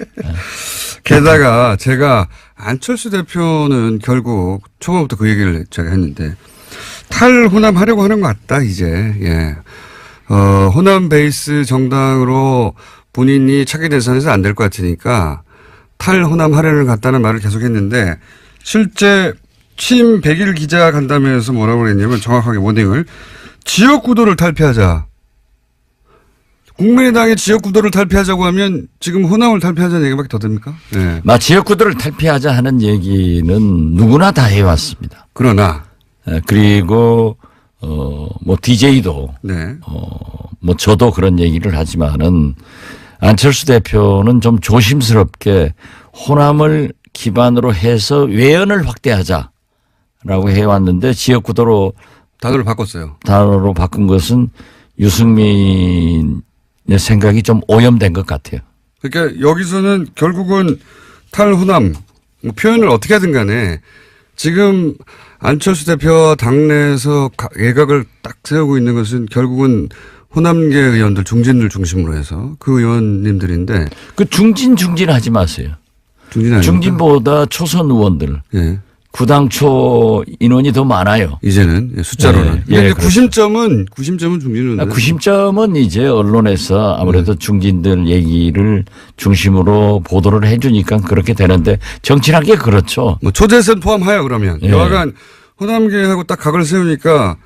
게다가 제가 안철수 대표는 결국 초반부터 그 얘기를 제가 했는데 탈호남하려고 하는 것 같다 이제. 예. 호남 베이스 정당으로 본인이 차기 대선에서 안 될 것 같으니까 탈호남 하려는 것 같다는 말을 계속했는데 실제 취임 100일 기자 간담회에서 뭐라고 그랬냐면 정확하게 워딩을 지역구도를 탈피하자. 국민의당의 지역구도를 탈피하자고 하면 지금 호남을 탈피하자는 얘기밖에 더 됩니까? 네. 지역구도를 탈피하자 하는 얘기는 누구나 다 해왔습니다. 그러나 그리고 뭐 DJ도 네. 뭐 저도 그런 얘기를 하지만은 안철수 대표는 좀 조심스럽게 호남을 기반으로 해서 외연을 확대하자라고 해왔는데 지역구도로 단어를 바꿨어요. 단어로 바꾼 것은 유승민의 생각이 좀 오염된 것 같아요. 그러니까 여기서는 결국은 탈호남 뭐 표현을 어떻게 하든 간에 지금 안철수 대표와 당내에서 예각을 딱 세우고 있는 것은 결국은 호남계 의원들 중진들 중심으로 해서 그 의원님들인데 그 중진 하지 마세요. 중진 아닙니까? 중진보다 초선 의원들 예. 구당초 인원이 더 많아요. 이제는 숫자로는. 예, 근데 그렇죠. 구심점은 중진은 구심점은 이제 언론에서 아무래도 중진들 얘기를 중심으로 보도를 해주니까 그렇게 되는데 정치란 게 그렇죠. 뭐 초대선 포함하여 그러면 예. 여하간 호남계하고 딱 각을 세우니까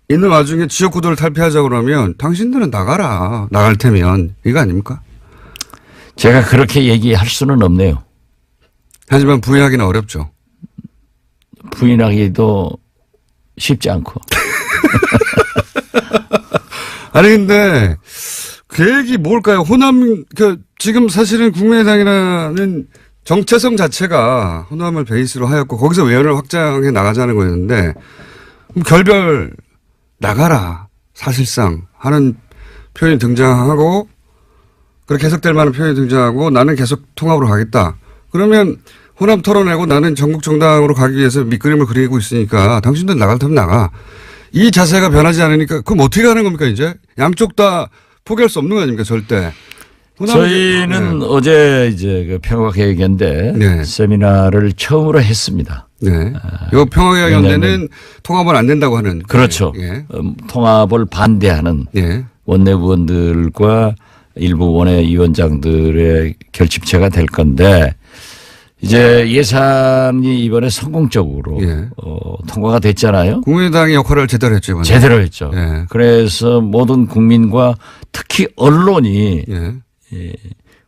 있는 와중에 지역구도를 탈피하자 그러면 당신들은 나가라. 나갈 테면 이거 아닙니까? 제가 그렇게 얘기할 수는 없네요. 하지만 부인하기는 어렵죠. 부인하기도 쉽지 않고. 아니 근데 계획이 뭘까요? 호남 지금 사실은 국민의당이라는 정체성 자체가 호남을 베이스로 하였고 거기서 외연을 확장해 나가자는 거였는데 그럼 결별 나가라 사실상 하는 표현이 등장하고 그렇게 해석될 만한 표현이 등장하고 나는 계속 통합으로 가겠다. 그러면 호남 털어내고 나는 전국 정당으로 가기 위해서 밑그림을 그리고 있으니까 당신들 나갈 테면 나가. 이 자세가 변하지 않으니까 그럼 어떻게 하는 겁니까 이제? 양쪽 다 포기할 수 없는 거 아닙니까 절대. 저희는 어제 이제 그 평화계획연대 네. 세미나를 처음으로 했습니다. 네. 요 평화계획연대는 통합은 안 된다고 하는. 그렇죠. 예. 통합을 반대하는 예. 원내의원들과 일부 원외위원장들의 결집체가 될 건데 이제 예산이 이번에 성공적으로 예. 통과가 됐잖아요. 국민의당의 역할을 제대로 했죠. 이번에. 제대로 했죠. 예. 그래서 모든 국민과 특히 언론이 예.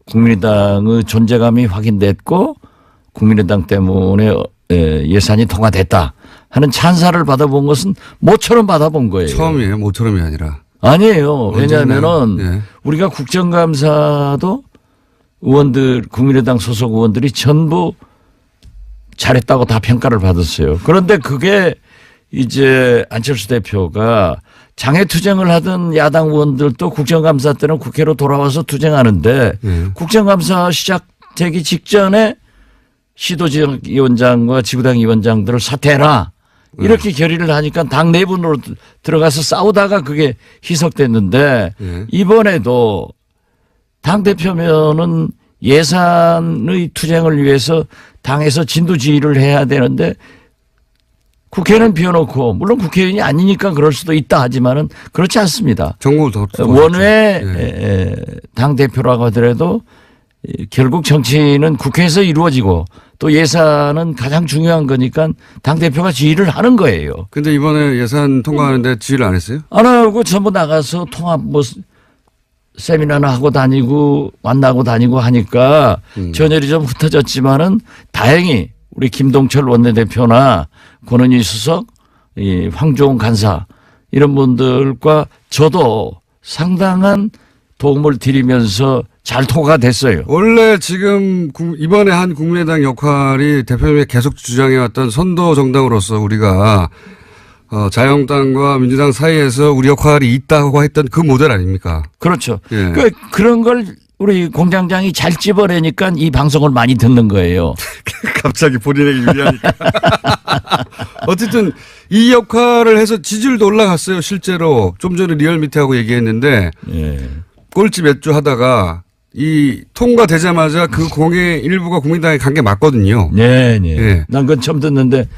국민의당의 존재감이 확인됐고 국민의당 때문에 예산이 통과됐다 하는 찬사를 받아본 것은 모처럼 받아본 거예요. 처음이에요. 모처럼이 아니라. 아니에요. 왜냐하면은 언제나요? 예. 우리가 국정감사도 의원들 국민의당 소속 의원들이 전부 잘했다고 다 평가를 받았어요. 그런데 그게 이제 안철수 대표가 장애투쟁을 하던 야당 의원들도 국정감사 때는 국회로 돌아와서 투쟁하는데 국정감사 시작되기 직전에 시도지역위원장과 지구당 위원장들을 사퇴해라. 이렇게 결의를 하니까 당 내분으로 들어가서 싸우다가 그게 희석됐는데 이번에도 당대표면은 예산의 투쟁을 위해서 당에서 진두지휘를 해야 되는데 국회는 비워놓고 물론 국회의원이 아니니까 그럴 수도 있다 하지만은 그렇지 않습니다. 정국을 더 원외 당대표라고 하더라도 결국 정치는 국회에서 이루어지고 또 예산은 가장 중요한 거니까 당대표가 지휘를 하는 거예요. 근데 이번에 예산 통과하는데 지휘를 안 했어요? 안 하고 전부 나가서 통합 뭐 세미나나 하고 다니고 만나고 다니고 하니까 전열이 좀 흩어졌지만은 다행히 우리 김동철 원내대표나 권은희 수석, 이 황종훈 간사 이런 분들과 저도 상당한 도움을 드리면서 잘 통과가 됐어요. 원래 지금 이번에 한 국민의당 역할이 대표님이 계속 주장해왔던 선도 정당으로서 우리가 자유한국당과 민주당 사이에서 우리 역할이 있다고 했던 그 모델 아닙니까? 그렇죠. 예. 그런 걸 우리 공장장이 잘 집어내니까 이 방송을 많이 듣는 거예요. 갑자기 본인에게 유리하니까. 어쨌든 이 역할을 해서 지지율도 올라갔어요. 실제로 좀 전에 리얼미터하고 얘기했는데 예. 꼴찌 몇 주 하다가 이 통과되자마자 그 공의 일부가 국민당에 간 게 맞거든요. 네, 네. 예. 난 그건 처음 듣는데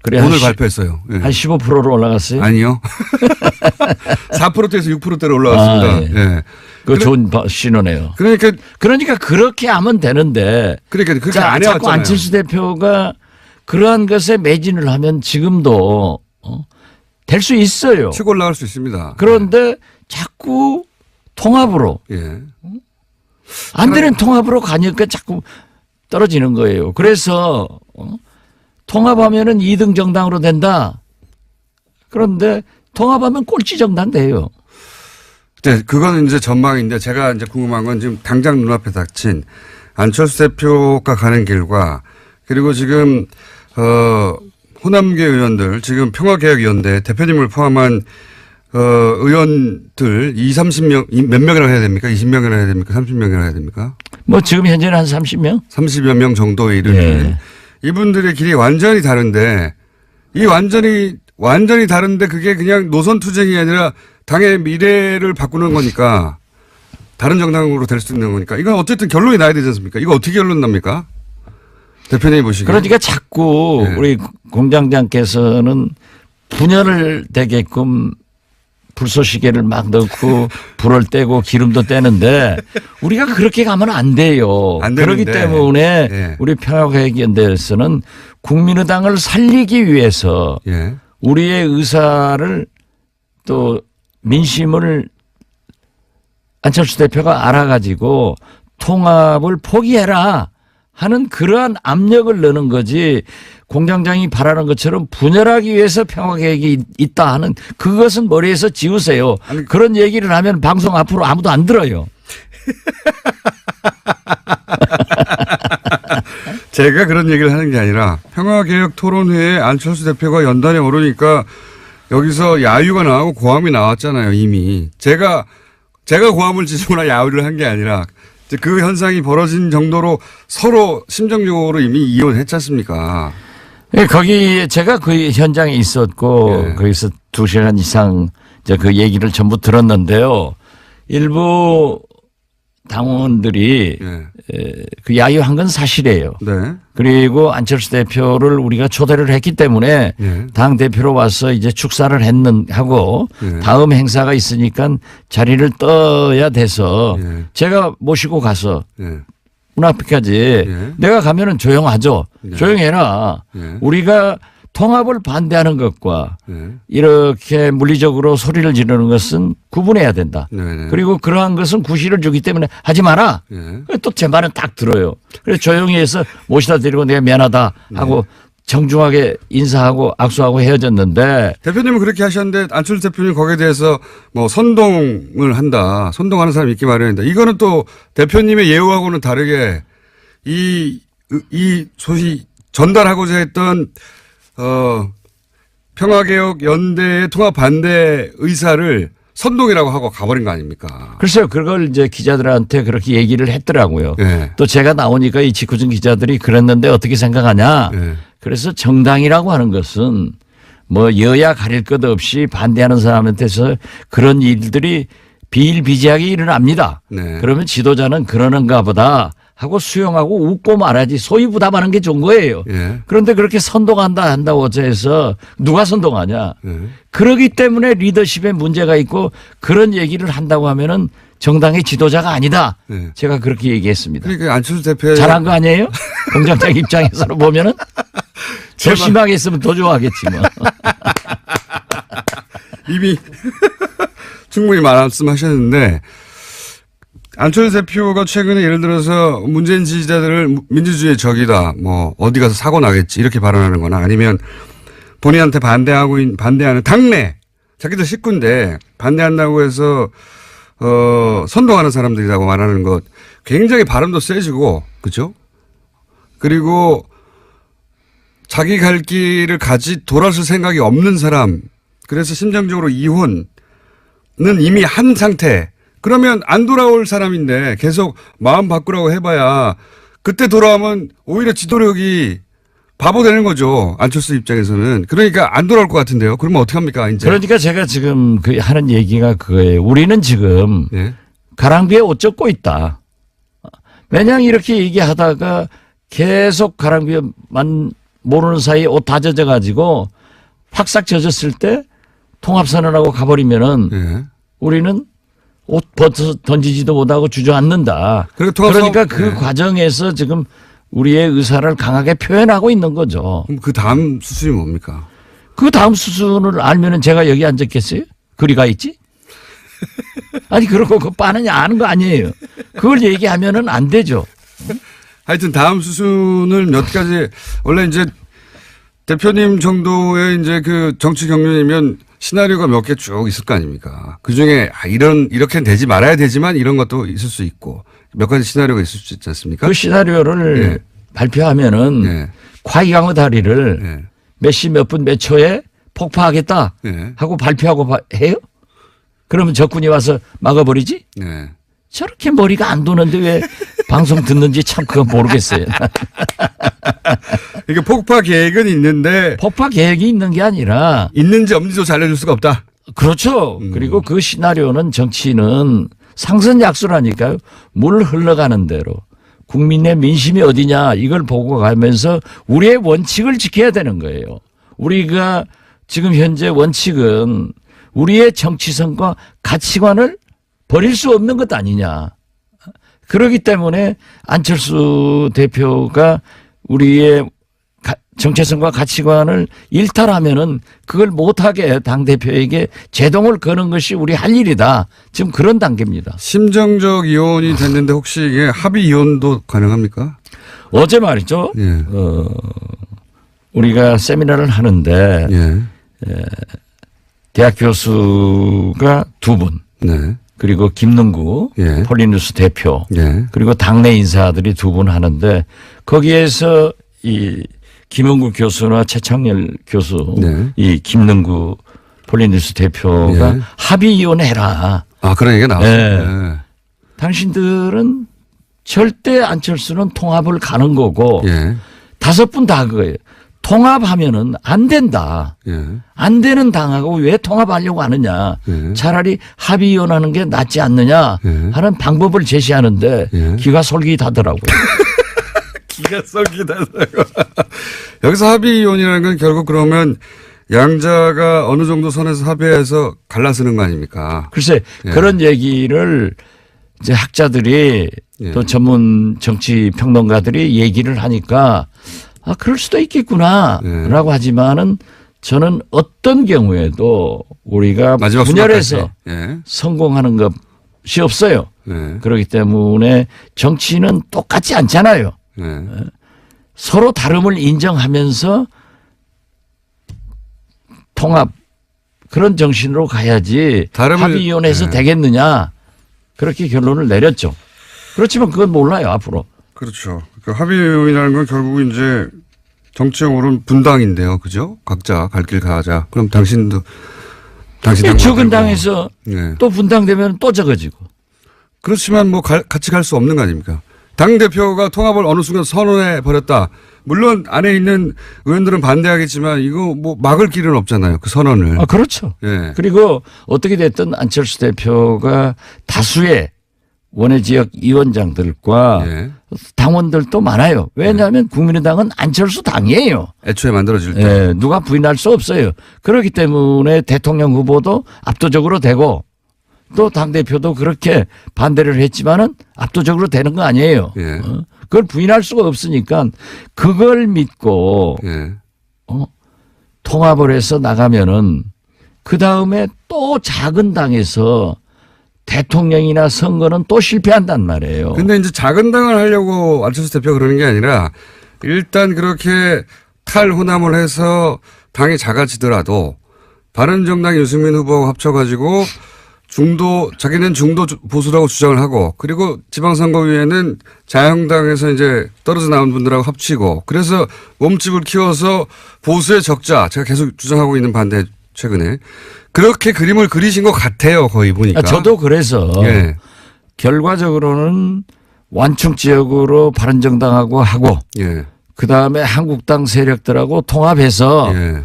그래 오늘 발표했어요. 예. 한 15%로 올라갔어요? 아니요. 4%대에서 6%대로 올라왔습니다. 아, 예. 예. 그거 좋은 신호네요. 그러니까 그렇게 하면 되는데. 그렇게 자, 안 자꾸 해왔잖아요. 안철수 대표가 그러한 것에 매진을 하면 지금도 될 수 있어요. 치고 올라갈 수 있습니다. 그런데 자꾸 통합으로 예. 안 되는 통합으로 가니까 자꾸 떨어지는 거예요. 그래서 통합하면은 2등 정당으로 된다. 그런데 통합하면 꼴찌 정당 돼요. 네, 그거는 이제 전망인데 제가 이제 궁금한 건 지금 당장 눈앞에 닥친 안철수 대표가 가는 길과 그리고 지금 호남계 의원들 지금 평화개혁위원회 대표님을 포함한 의원들 30명 몇 명이나 해야 됩니까? 20명이나 해야 됩니까? 30명이나 해야 됩니까? 뭐 지금 현재는 한 30명? 30여 명 정도에 이르는 예. 이분들의 길이 완전히 다른데 이 완전히 다른데 그게 그냥 노선 투쟁이 아니라 당의 미래를 바꾸는 거니까 다른 정당으로 될 수 있는 거니까 이건 어쨌든 결론이 나야 되지 않습니까? 이거 어떻게 결론 납니까? 대표님이 보시기에. 그러니까 자꾸 네. 우리 공장장께서는 분열을 되게끔 불쏘시개를 막 넣고 불을 떼고 기름도 떼는데 우리가 그렇게 가면 안 돼요. 안 되는데. 그렇기 때문에 예. 우리 평화개혁연대에서는 국민의당을 살리기 위해서 예. 우리의 의사를 또 민심을 안철수 대표가 알아가지고 통합을 포기해라 하는 그러한 압력을 넣는 거지 공장장이 바라는 것처럼 분열하기 위해서 평화계획이 있다 하는 그것은 머리에서 지우세요. 아니, 그런 얘기를 하면 방송 앞으로 아무도 안 들어요. 제가 그런 얘기를 하는 게 아니라 평화개혁 토론회에 안철수 대표가 연단에 오르니까 여기서 야유가 나오고 고함이 나왔잖아요, 이미. 제가 고함을 지르거나 야유를 한 게 아니라 이제 그 현상이 벌어진 정도로 서로 심정적으로 이미 이혼했지 않습니까? 예, 거기 제가 그 현장에 있었고 예. 거기서 2시간 이상 이제 그 얘기를 전부 들었는데요. 일부 당원들이 그 야유한 건 사실이에요. 네. 그리고 안철수 대표를 우리가 초대를 했기 때문에 당 대표로 와서 이제 축사를 하고 다음 행사가 있으니까 자리를 떠야 돼서 제가 모시고 가서 문 앞까지 내가 가면은 조용하죠. 조용해라. 우리가 통합을 반대하는 것과 이렇게 물리적으로 소리를 지르는 것은 구분해야 된다. 그리고 그러한 것은 구실을 주기 때문에 하지 마라. 또 제 말은 딱 들어요. 그래서 조용히 해서 모시다 드리고 내가 미안하다 하고 정중하게 인사하고 악수하고 헤어졌는데 대표님은 그렇게 하셨는데 안철수 대표님 거기에 대해서 뭐 선동을 한다. 선동하는 사람이 있기 마련이다. 이거는 또 대표님의 예우하고는 다르게 이 소위 전달하고자 했던 평화개혁 연대의 통합 반대 의사를 선동이라고 하고 가버린 거 아닙니까? 글쎄요. 그걸 이제 기자들한테 그렇게 얘기를 했더라고요. 네. 또 제가 나오니까 이 직후준 기자들이 그랬는데 어떻게 생각하냐. 그래서 정당이라고 하는 것은 뭐 여야 가릴 것 없이 반대하는 사람한테서 그런 일들이 비일비재하게 일어납니다. 그러면 지도자는 그러는가 보다 하고 수용하고 웃고 말하지 소위 부담하는 게 좋은 거예요. 그런데 그렇게 선동한다 한다고 해서 누가 선동하냐. 그러기 때문에 리더십에 문제가 있고 그런 얘기를 한다고 하면은 정당의 지도자가 아니다. 제가 그렇게 얘기했습니다. 그러니까 안철수 대표 잘한 거 아니에요? 공장장 입장에서 보면은 더 심하게 했으면 더 좋아하겠지 뭐. 이미 충분히 말씀하셨는데 안철수 대표가 최근에 예를 들어서 문재인 지지자들을 민주주의의 적이다. 뭐 어디 가서 사고 나겠지. 이렇게 발언하는 거나 아니면 본인한테 반대하는 당내 자기들 식구인데 반대한다고 해서 선동하는 사람들이라고 말하는 것 굉장히 발음도 세지고 그렇죠? 그리고 자기 갈 길을 돌아설 생각이 없는 사람 그래서 심정적으로 이혼은 이미 한 상태 그러면 안 돌아올 사람인데 계속 마음 바꾸라고 해봐야 그때 돌아오면 오히려 지도력이 바보 되는 거죠. 안철수 입장에서는. 그러니까 안 돌아올 것 같은데요. 그러면 어떡합니까 이제. 그러니까 제가 지금 하는 얘기가 그거예요. 우리는 지금 가랑비에 옷 젖고 있다. 매년 이렇게 얘기하다가 계속 가랑비에만 모르는 사이에 옷 다 젖어가지고 확싹 젖었을 때 통합선언하고 가버리면은 우리는 옷 벗어 던지지도 못하고 주저앉는다. 그러니까 그 과정에서 지금 우리의 의사를 강하게 표현하고 있는 거죠. 그럼 그 다음 수순이 뭡니까? 그 다음 수순을 알면은 제가 여기 앉았겠어요? 그리가 있지? 아니 그러고 그거 빠느냐 아는 거 아니에요. 그걸 얘기하면은 안 되죠. 하여튼 다음 수순을 몇 가지 원래 이제 대표님 정도의 이제 그 정치 경륜이면 시나리오가 몇 개 쭉 있을 거 아닙니까? 그 중에 이렇게는 되지 말아야 되지만 이런 것도 있을 수 있고 몇 가지 시나리오가 있을 수 있지 않습니까? 그 시나리오를 발표하면은 과이강호 다리를 몇 시 몇 분 몇 초에 폭파하겠다 하고 발표하고 해요? 그러면 적군이 와서 막아버리지? 저렇게 머리가 안 도는데 왜 방송 듣는지 참 그건 모르겠어요. 이게 폭파 계획은 있는데 폭파 계획이 있는 게 아니라 있는지 없는지도 알려줄 수가 없다. 그렇죠. 그리고 그 시나리오는 정치는 상선약수라니까요. 물 흘러가는 대로 국민의 민심이 어디냐 이걸 보고 가면서 우리의 원칙을 지켜야 되는 거예요. 우리가 지금 현재 원칙은 우리의 정치성과 가치관을 버릴 수 없는 것 아니냐. 그렇기 때문에 안철수 대표가 우리의 정체성과 가치관을 일탈하면은 그걸 못하게 당대표에게 제동을 거는 것이 우리 할 일이다. 지금 그런 단계입니다. 심정적 이혼이 됐는데 혹시 이게 합의 이혼도 가능합니까? 어제 말이죠. 우리가 세미나를 하는데 대학 교수가 2분. 그리고 김능구 폴리뉴스 대표 그리고 당내 인사들이 2분 하는데 거기에서 이 김은구 교수나 최창렬 교수 이 김능구 폴리뉴스 대표가 합의 이혼해라. 아 그런 얘기가 나왔어요. 당신들은 절대 안철수는 통합을 가는 거고 5분 다 그거예요. 통합하면은 안 된다. 예. 안 되는 당하고 왜 통합하려고 하느냐. 예. 차라리 합의위원하는 게 낫지 않느냐 예. 하는 방법을 제시하는데 예. 기가 솔깃하더라고요. 기가 썩이다라고. 여기서 합의위원이라는 건 결국 그러면 양자가 어느 정도 선에서 합의해서 갈라쓰는 거 아닙니까? 글쎄 예. 그런 얘기를 이제 학자들이 예. 또 전문 정치 평론가들이 얘기를 하니까 아 그럴 수도 있겠구나라고 예. 하지만은 저는 어떤 경우에도 우리가 마지막 분열해서 수박까지. 예. 성공하는 것이 없어요. 예. 그렇기 때문에 정치는 똑같지 않잖아요. 예. 서로 다름을 인정하면서 통합 그런 정신으로 가야지 다름을- 합의위원회에서 네. 되겠느냐 그렇게 결론을 내렸죠. 그렇지만 그건 몰라요 앞으로. 그렇죠. 그 합의위원이라는 건 결국 이제 정치적으로는 분당인데요. 그죠? 각자 갈 길 가자. 그럼 당신도 당신 당 적은 당에서 예. 또 분당되면 또 적어지고. 그렇지만 뭐 같이 갈 수 없는 거 아닙니까? 당 대표가 통합을 어느 순간 선언해 버렸다. 물론 안에 있는 의원들은 반대하겠지만 이거 뭐 막을 길은 없잖아요. 그 선언을. 아 그렇죠. 예. 그리고 어떻게 됐든 안철수 대표가 다수의 원외 지역 위원장들과 예. 당원들도 많아요. 왜냐하면 국민의당은 안철수 당이에요. 애초에 만들어질 때. 예, 누가 부인할 수 없어요. 그렇기 때문에 대통령 후보도 압도적으로 되고 또 당대표도 그렇게 반대를 했지만은 압도적으로 되는 거 아니에요. 예. 그걸 부인할 수가 없으니까 그걸 믿고 예. 통합을 해서 나가면은 그 다음에 또 작은 당에서 대통령이나 선거는 또 실패한단 말이에요. 근데 이제 작은 당을 하려고 안철수 대표가 그러는 게 아니라 일단 그렇게 탈호남을 해서 당이 작아지더라도 바른정당 유승민 후보하고 합쳐가지고 자기는 중도 보수라고 주장을 하고 그리고 지방선거위에는 자유한국당에서 이제 떨어져 나온 분들하고 합치고 그래서 몸집을 키워서 보수의 적자 제가 계속 주장하고 있는 반대 최근에 그렇게 그림을 그리신 것 같아요. 거의 보니까. 저도 그래서 예. 결과적으로는 완충 지역으로 바른정당하고 하고 예. 그다음에 한국당 세력들하고 통합해서 예.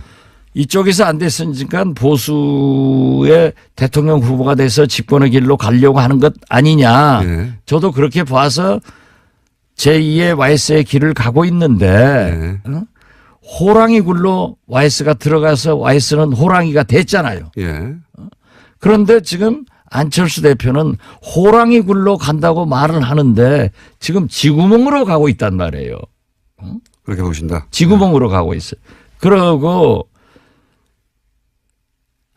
이쪽에서 안 됐으니까 보수의 대통령 후보가 돼서 집권의 길로 가려고 하는 것 아니냐. 예. 저도 그렇게 봐서 제2의 YS의 길을 가고 있는데 예. 호랑이 굴로 YS가 들어가서 YS는 호랑이가 됐잖아요. 예. 그런데 지금 안철수 대표는 호랑이 굴로 간다고 말을 하는데 지금 쥐구멍으로 가고 있단 말이에요. 그렇게 보신다. 쥐구멍으로 가고 있어요. 그러고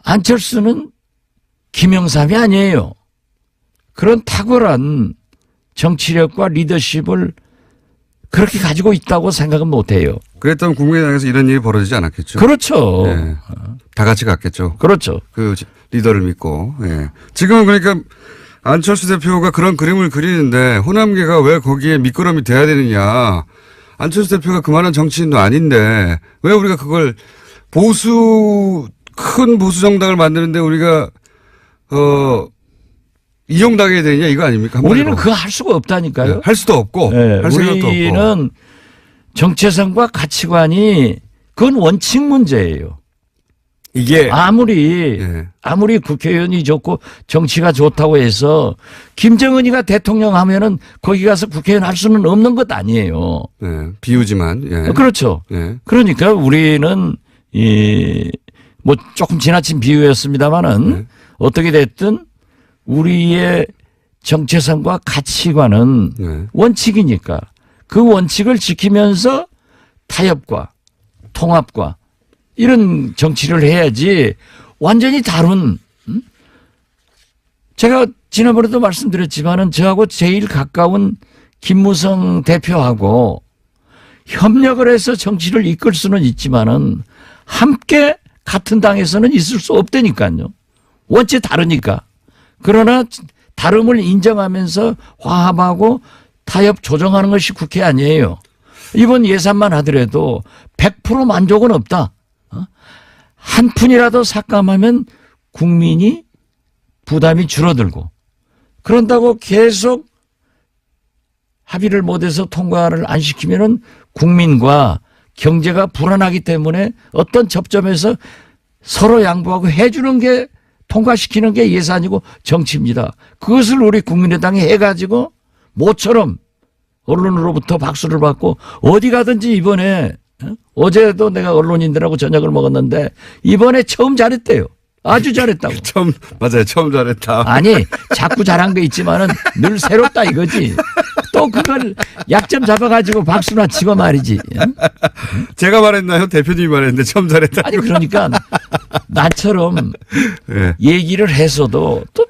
안철수는 김영삼이 아니에요. 그런 탁월한 정치력과 리더십을 그렇게 가지고 있다고 생각은 못해요. 그랬다면 국민의당에서 이런 일이 벌어지지 않았겠죠. 그렇죠. 예. 다 같이 갔겠죠. 그렇죠. 그 리더를 믿고. 예. 지금은 그러니까 안철수 대표가 그런 그림을 그리는데 호남계가 왜 거기에 밑거름이 돼야 되느냐. 안철수 대표가 그만한 정치인도 아닌데 왜 우리가 그걸 큰 보수 정당을 만드는데 우리가 이용당해야 되느냐 이거 아닙니까? 한마디로. 우리는 그거 할 수가 없다니까요. 네, 할 수도 없고 네, 할 생각도 없고. 우리는 정체성과 가치관이 그건 원칙 문제예요. 이게 아무리 국회의원이 좋고 정치가 좋다고 해서 김정은이가 대통령 하면은 거기 가서 국회의원 할 수는 없는 것 아니에요. 네, 비유지만. 예. 그렇죠. 예. 그러니까 우리는 뭐 조금 지나친 비유였습니다만은 어떻게 됐든 우리의 정체성과 가치관은 원칙이니까 그 원칙을 지키면서 타협과 통합과 이런 정치를 해야지 완전히 다른 제가 지난번에도 말씀드렸지만은 저하고 제일 가까운 김무성 대표하고 협력을 해서 정치를 이끌 수는 있지만은 함께 같은 당에서는 있을 수 없다니까요. 원체 다르니까. 그러나 다름을 인정하면서 화합하고 타협 조정하는 것이 국회 아니에요. 이번 예산만 하더라도 100% 만족은 없다. 한 푼이라도 삭감하면 국민이 부담이 줄어들고 그런다고 계속 합의를 못해서 통과를 안 시키면은 국민과 경제가 불안하기 때문에 어떤 접점에서 서로 양보하고 해주는 게 통과시키는 게 예산이고 정치입니다. 그것을 우리 국민의당이 해가지고 모처럼 언론으로부터 박수를 받고 어디 가든지 이번에 어제도 내가 언론인들하고 저녁을 먹었는데 이번에 처음 잘했대요. 아주 잘했다고. 맞아요. 처음 잘했다. 아니 자꾸 잘한 거 있지만은 늘 새롭다 이거지. 또 그걸 약점 잡아가지고 박수나 치고 말이지. 제가 말했나요? 대표님이 말했는데 처음 잘했다. 아니 그러니까 나처럼 예. 얘기를 해서도 또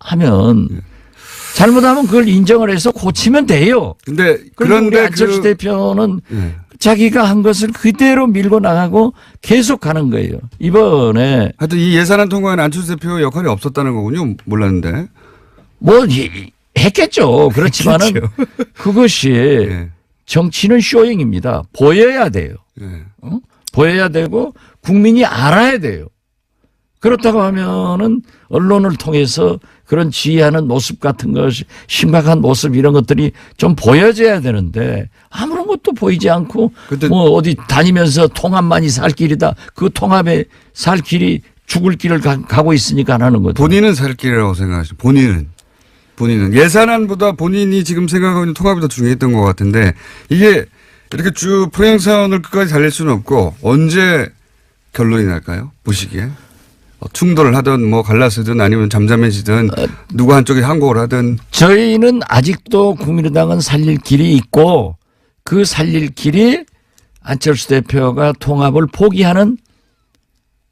하면 잘못하면 그걸 인정을 해서 고치면 돼요. 근데 그런데 우리 그런데 안철수 대표는 예. 자기가 한 것을 그대로 밀고 나가고 계속 가는 거예요. 이번에 하여튼 이 예산안 통과에는 안철수 대표 역할이 없었다는 거군요. 몰랐는데. 뭐 했겠죠. 그렇지만은 했겠죠. 그것이 예. 정치는 쇼잉입니다. 보여야 돼요. 예. 보여야 되고 국민이 알아야 돼요. 그렇다고 하면은 언론을 통해서 그런 지휘하는 모습 같은 것이 심각한 모습 이런 것들이 좀 보여져야 되는데 아무런 것도 보이지 않고 근데 뭐 어디 다니면서 통합만이 살 길이다. 그 통합에 살 길이 죽을 길을 가고 있으니까 안 하는 거죠. 본인은 살 길이라고 생각하시죠. 본인은 예산안보다 본인이 지금 생각하고 있는 통합이 더 중요했던 것 같은데 이게 이렇게 쭉 평행선을 끝까지 달릴 수는 없고 언제 결론이 날까요? 보시기에 충돌을 하든 뭐 갈라서든 아니면 잠잠해지든 누구 한쪽이 항복을 하든 저희는 아직도 국민의당은 살릴 길이 있고 그 살릴 길이 안철수 대표가 통합을 포기하는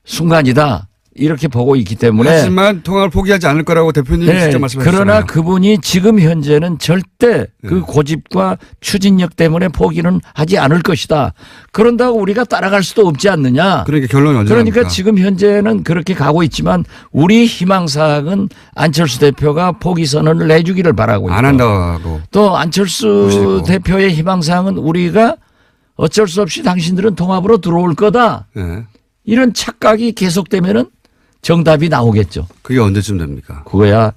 순간이다. 이렇게 보고 있기 때문에. 하지만 통합을 포기하지 않을 거라고 대표님이 네, 직접 말씀하셨잖아요. 그러나 그분이 지금 현재는 절대 그 고집과 추진력 때문에 포기는 하지 않을 것이다. 그런다고 우리가 따라갈 수도 없지 않느냐. 그러니까 결론이 언제 그러니까 납니까? 지금 현재는 그렇게 가고 있지만 우리 희망사항은 안철수 대표가 포기 선언을 해주기를 바라고 있고 안 한다고. 또 안철수 보시고. 대표의 희망사항은 우리가 어쩔 수 없이 당신들은 통합으로 들어올 거다. 네. 이런 착각이 계속되면은 정답이 나오겠죠. 그게 언제쯤 됩니까? 그거야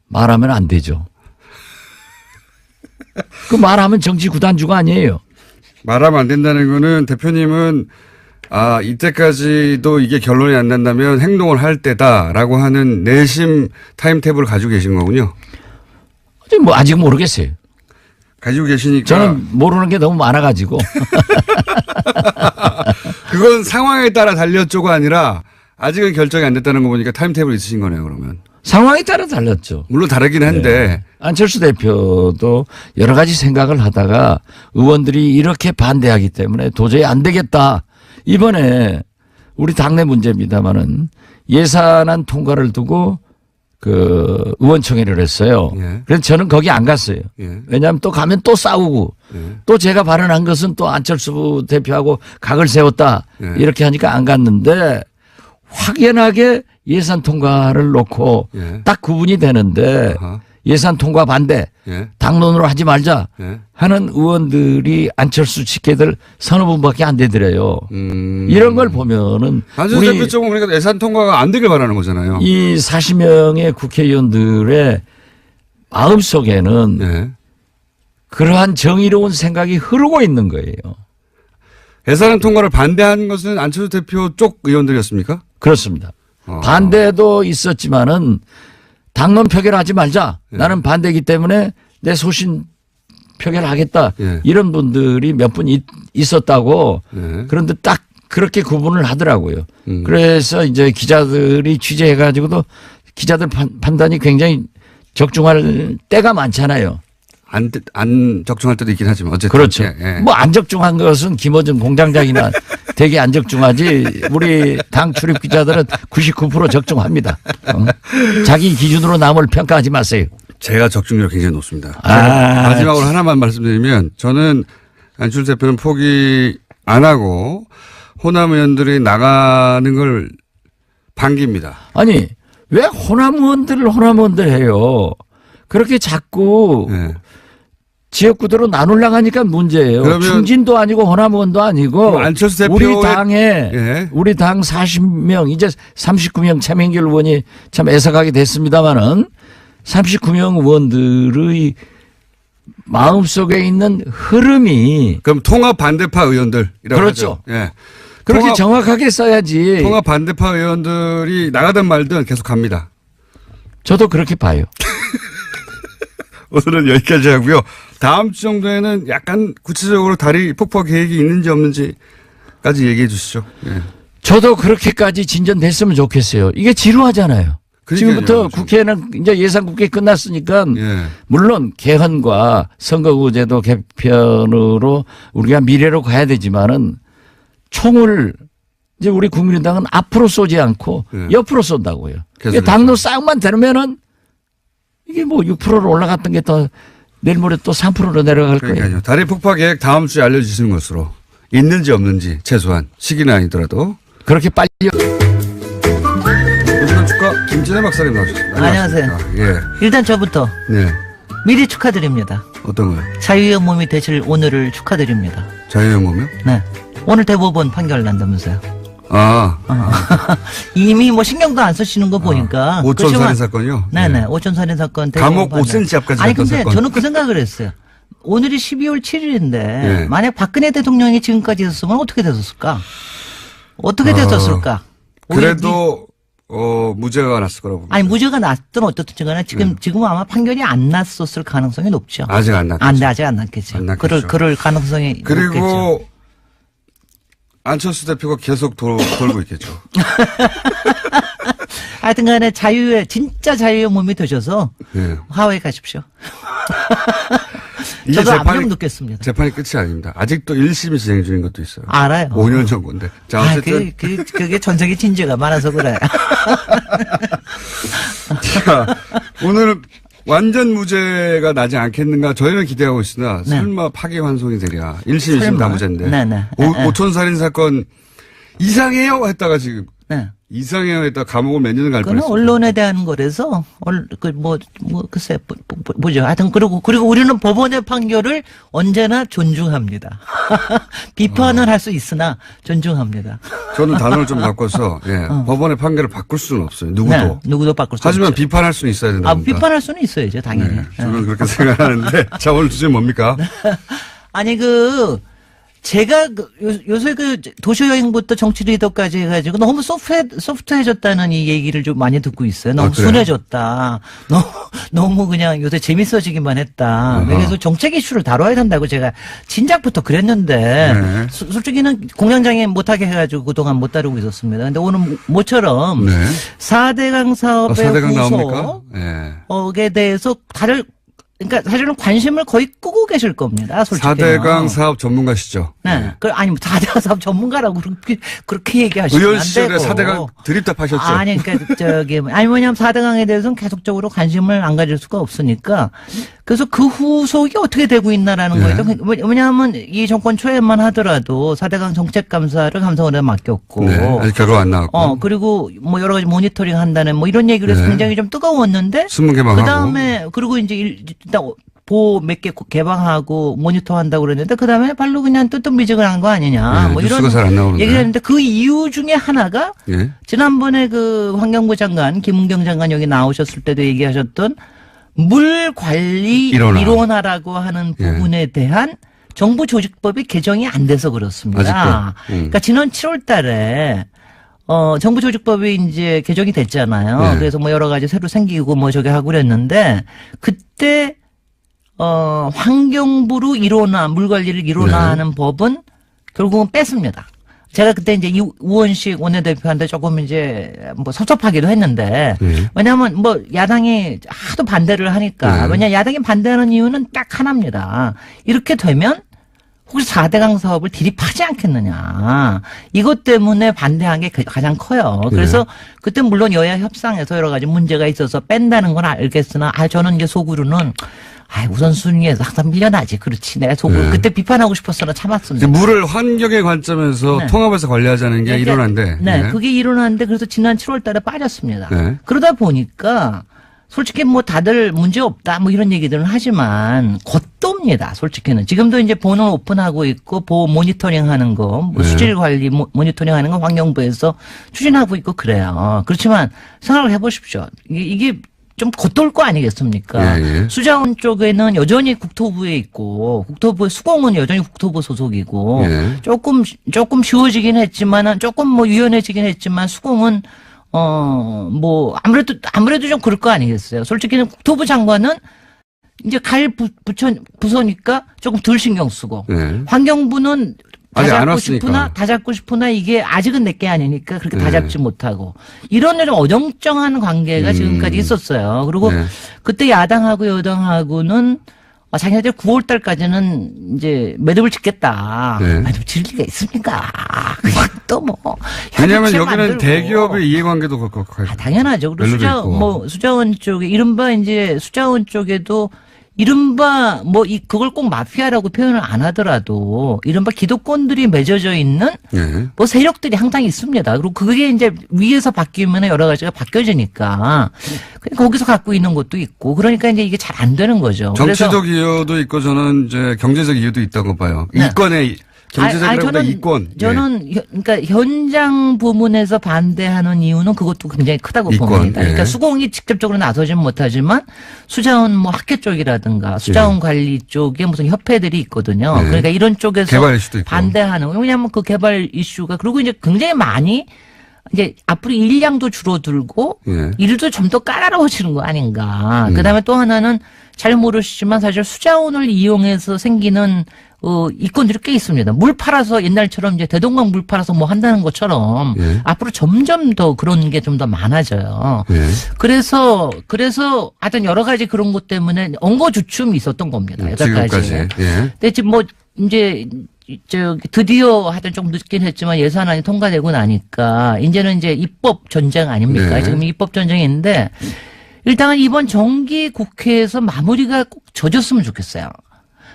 말하면 안 되죠. 그 말하면 정치 구단주가 아니에요. 말하면 안 된다는 거는 대표님은 이때까지도 이게 결론이 안 난다면 행동을 할 때다라고 하는 내심 타임테이블을 가지고 계신 거군요. 뭐 아직 모르겠어요. 가지고 계시니까. 저는 모르는 게 너무 많아가지고. 그건 상황에 따라 달렸죠가 아니라 아직은 결정이 안 됐다는 거 보니까 타임테이블 있으신 거네요, 그러면. 상황에 따라 달랐죠. 물론 다르긴 한데. 네. 안철수 대표도 여러 가지 생각을 하다가 의원들이 이렇게 반대하기 때문에 도저히 안 되겠다. 이번에 우리 당내 문제입니다마는 예산안 통과를 두고 그 의원총회를 했어요. 예. 그래서 저는 거기 안 갔어요. 예. 왜냐하면 또 가면 또 싸우고 또 제가 발언한 것은 또 안철수 대표하고 각을 세웠다. 예. 이렇게 하니까 안 갔는데 확연하게 예산 통과를 놓고 예. 딱 구분이 되는데 아하. 예산 통과 반대 예. 당론으로 하지 말자 예. 하는 의원들이 안철수 직계들 서너 분밖에 안 되더래요. 이런 걸 보면은 안철수 대표 쪽은 그러니까 예산 통과가 안 되길 바라는 거잖아요. 이 40명의 국회의원들의 마음속에는 예. 그러한 정의로운 생각이 흐르고 있는 거예요. 예산안 통과를 반대한 것은 안철수 대표 쪽 의원들이었습니까? 그렇습니다. 반대도 있었지만은 당론 표결하지 말자. 예. 나는 반대이기 때문에 내 소신 표결하겠다. 예. 이런 분들이 몇 분 있었다고. 예. 그런데 딱 그렇게 구분을 하더라고요. 음. 그래서 이제 기자들이 취재해가지고도 기자들 판단이 굉장히 적중할 때가 많잖아요. 안 적중할 때도 있긴 하지만 어쨌든. 그렇죠. 예, 예. 뭐 안 적중한 것은 김어준 공장장이나 되게 안 적중하지. 우리 당 출입 기자들은 99% 적중합니다. 자기 기준으로 남을 평가하지 마세요. 제가 적중률이 굉장히 높습니다. 아, 마지막으로 하나만 말씀드리면 저는 안철수 대표는 포기 안 하고 호남 의원들이 나가는 걸 반깁니다. 아니 왜 호남 의원들 해요. 그렇게 자꾸 예. 지역구도로 나누려고 하니까 문제예요. 그러면 충진도 아니고 호남 의원도 아니고 안철수 대표의 우리 당에 예. 우리 당 40명 이제 39명 차명길 의원이 참 애석하게 됐습니다마는 39명 의원들의 마음속에 있는 흐름이 그럼 통합 반대파 의원들이라고 그렇죠. 하죠. 예. 그렇게 정확하게 써야지. 통합 반대파 의원들이 나가든 말든 계속 갑니다. 저도 그렇게 봐요. 오늘은 여기까지 하고요. 다음 주 정도에는 약간 구체적으로 다리 폭파 계획이 있는지 없는지까지 얘기해 주시죠. 예. 저도 그렇게까지 진전됐으면 좋겠어요. 이게 지루하잖아요. 그러니까요. 지금부터 국회는 이제 예산국회 끝났으니까 예. 물론 개헌과 선거구제도 개편으로 우리가 미래로 가야 되지만은 총을 이제 우리 국민의당은 앞으로 쏘지 않고 예. 옆으로 쏜다고요. 계속해서. 당로 싸움만 되면은 이게 뭐 6%로 올라갔던 게 또 내일 모레 또 3%로 내려갈 거예요. 그러니까요. 다리 폭파 계획 다음 주에 알려주시는 것으로 있는지 없는지 최소한 시기는 아니더라도 그렇게 빨리. 오늘 축하 김진애 박사님 나오셨습니다. 안녕하세요. 예. 일단 저부터 네. 미리 축하드립니다. 어떤 거요? 자유의 몸이 되실 오늘을 축하드립니다. 자유의 몸이요? 네. 오늘 대법원 판결 난다면서요. 이미 뭐 신경도 안 쓰시는 거 보니까. 5천 그렇지만- 살인 사건이요? 네네. 네. 5천 살인 사건. 감옥 대법원 판결. 5cm 앞까지 아니 갔던 근데 사건. 저는 그 생각을 했어요. 오늘이 12월 7일인데 네. 만약 박근혜 대통령이 지금까지 있었으면 어떻게 됐었을까? 어떻게 됐었을까? 그래도 무죄가 났을 거라고 봅니다. 아니 무죄가 났든 어떻든 간에 지금은 아마 판결이 안 났었을 가능성이 높죠. 아직 안 났겠죠. 아직 안 났겠죠. 안 났겠죠. 그럴 가능성이 높겠죠. 그리고 안철수 대표가 계속 돌고 있겠죠. 하여튼 간에 진짜 자유의 몸이 되셔서 예. 하와이 가십시오. 이게 저도 압력 느꼈습니다. 재판이 끝이 아닙니다. 아직도 1심이 진행 중인 것도 있어요. 알아요. 5년 전 건데. 자, 어쨌든. 그게 전세계 진죄가 많아서 그래. 자, 오늘 완전 무죄가 나지 않겠는가 저희는 기대하고 있으나 네. 설마 파기환송이 되랴. 1심, 2심 다 설마. 무죄인데. 네네. 5천 살인 사건 이상해요 했다가 지금 네. 이상해요 했다가 감옥을 몇 년을 갈 그거는 뻔했어요. 언론에 대한 거라서 글쎄 뭐죠. 하여튼 그리고 우리는 법원의 판결을 언제나 존중합니다. 비판을 할 수 있으나 존중합니다. 저는 단어를 좀 바꿔서 예, 법원의 판결을 바꿀 수는 없어요. 누구도. 네, 누구도 바꿀 수 하지만 없죠. 비판할 수는 있어야 된다. 비판할 수는 있어야죠, 당연히. 네, 저는 그렇게 생각하는데 자 오늘 주제 뭡니까? 아니 제가 요새 도시여행부터 정치 리더까지 해가지고 너무 소프트해졌다는 이 얘기를 좀 많이 듣고 있어요. 너무 그래요? 순해졌다. 너무 그냥 요새 재밌어지기만 했다. 그래서 정책 이슈를 다뤄야 된다고 제가 진작부터 그랬는데 네. 솔직히는 공장장애 못하게 해가지고 그동안 못 다루고 있었습니다. 근데 오늘 모처럼 네. 4대강 사업의 4대강 나옵니까? 예. 후속에 대해서 그러니까 사실은 관심을 거의 끄고 계실 겁니다. 솔직히. 4대강 사업 전문가시죠? 네. 아니, 4대강 사업 전문가라고 그렇게 얘기하시면 의원 안 시절에 되고. 4대강 드립답하셨죠? 아니, 그러니까 뭐냐면 4대강에 대해서는 계속적으로 관심을 안 가질 수가 없으니까 그래서 그 후속이 어떻게 되고 있나라는 네. 거죠. 왜냐하면 이 정권 초에만 하더라도 4대강 정책감사를 감사원에 맡겼고. 네. 아직 결과 안 나왔고. 그리고 뭐 여러 가지 모니터링 한다는 뭐 이런 얘기를 해서 네. 굉장히 좀 뜨거웠는데. 수문 개방하고. 그 다음에 그리고 이제 일단 보호 몇 개 개방하고 모니터 한다고 그랬는데 그 다음에 발로 그냥 뜨뜻미지근한 거 아니냐. 네, 뭐 이런 뉴스가 잘 안 나오는데. 얘기를 했는데 그 이유 중에 하나가 예. 지난번에 그 환경부 장관 김은경 장관 여기 나오셨을 때도 얘기하셨던 물 관리 일원화라고 하는 예. 부분에 대한 정부 조직법이 개정이 안 돼서 그렇습니다. 아직도. 그러니까 지난 7월 달에 정부 조직법이 이제 개정이 됐잖아요. 네. 그래서 뭐 여러 가지 새로 생기고 뭐 저기 하고 그랬는데 그때 환경부로 물 관리를 일원화하는 법은 결국은 뺐습니다. 제가 그때 이제 우원식 원내대표한테 조금 이제 뭐 섭섭하기도 했는데 왜냐하면 뭐 야당이 하도 반대를 하니까 왜냐 야당이 반대하는 이유는 딱 하나입니다. 이렇게 되면 혹시 4대강 사업을 dilip하지 않겠느냐. 이것 때문에 반대한 게 가장 커요. 그래서 그때 물론 여야 협상에서 여러 가지 문제가 있어서 뺀다는 건 알겠으나 저는 이제 속으로는 우선순위에서 항상 밀려나지. 그렇지. 내가 속으로 그때 비판하고 싶었으나 참았습니다. 물을 환경의 관점에서 네. 통합해서 관리하자는 게 일어난데. 네, 그게 일어났는데 그래서 지난 7월 달에 빠졌습니다. 네. 그러다 보니까 솔직히 뭐 다들 문제 없다 뭐 이런 얘기들은 하지만 겉돕니다. 솔직히는. 지금도 이제 본을 오픈하고 있고 보호 모니터링 하는 거, 뭐 수질 관리 모니터링 하는 거 환경부에서 추진하고 있고 그래요. 그렇지만 생각을 해보십시오. 이게 좀 겉돌 거 아니겠습니까? 예, 예. 수자원 쪽에는 여전히 국토부에 있고 국토부의 수공은 여전히 국토부 소속이고 예. 조금 쉬워지긴 했지만은 조금 뭐 유연해지긴 했지만 수공은 뭐 아무래도 좀 그럴 거 아니겠어요. 솔직히는 국토부 장관은 이제 부서니까 조금 덜 신경 쓰고 예. 환경부는 아직 안 왔으니까. 다 잡고 싶으나 이게 아직은 내게 아니니까 그렇게 다 네. 잡지 못하고 이런 좀 어정쩡한 관계가 지금까지 있었어요. 그리고 네. 그때 야당하고 여당하고는 자기네들 9월 달까지는 이제 매듭을 짓겠다. 네. 매듭 질 리가 있습니까? 그냥 또 뭐. 왜냐하면 협의체 여기는 만들고. 대기업의 이해관계도 그렇고. 당연하죠. 그리고 연루돼 있고. 수자원 쪽에, 이른바 이제 수자원 쪽에도 이른바 그걸 꼭 마피아라고 표현을 안 하더라도 이른바 기득권들이 맺어져 있는 예. 뭐 세력들이 항상 있습니다. 그리고 그게 이제 위에서 바뀌면 여러 가지가 바뀌어지니까 그냥 거기서 갖고 있는 것도 있고 그러니까 이제 이게 잘 안 되는 거죠. 정치적 이유도 있고 저는 이제 경제적 이유도 있다고 봐요. 네. 이권의 경제적이라보다 이권. 저는 그러니까 현장 부문에서 반대하는 이유는 그것도 굉장히 크다고 이권, 봅니다. 예. 그러니까 수공이 직접적으로 나서지는 못하지만 수자원 뭐 학회 쪽이라든가 수자원 관리 쪽에 무슨 협회들이 있거든요. 예. 그러니까 이런 쪽에서 개발 이슈도 있고. 반대하는 왜냐하면 그 개발 이슈가 그리고 이제 굉장히 많이 이제 앞으로 일량도 줄어들고 예. 일도 좀 더 까다로워지는 거 아닌가. 그다음에 또 하나는 잘 모르시지만 사실 수자원을 이용해서 생기는 이권들이 꽤 있습니다. 물 팔아서 옛날처럼 이제 대동강 물 팔아서 뭐 한다는 것처럼 예. 앞으로 점점 더 그런 게 좀 더 많아져요. 예. 그래서 하여튼 여러 가지 그런 것 때문에 엉거주춤이 있었던 겁니다. 여태까지. 지금까지. 예. 근데 지금 뭐 이제 드디어 하여튼 좀 늦긴 했지만 예산안이 통과되고 나니까 이제는 이제 입법 전쟁 아닙니까? 네. 지금 입법 전쟁인데 일단은 이번 정기 국회에서 마무리가 꼭 져졌으면 좋겠어요.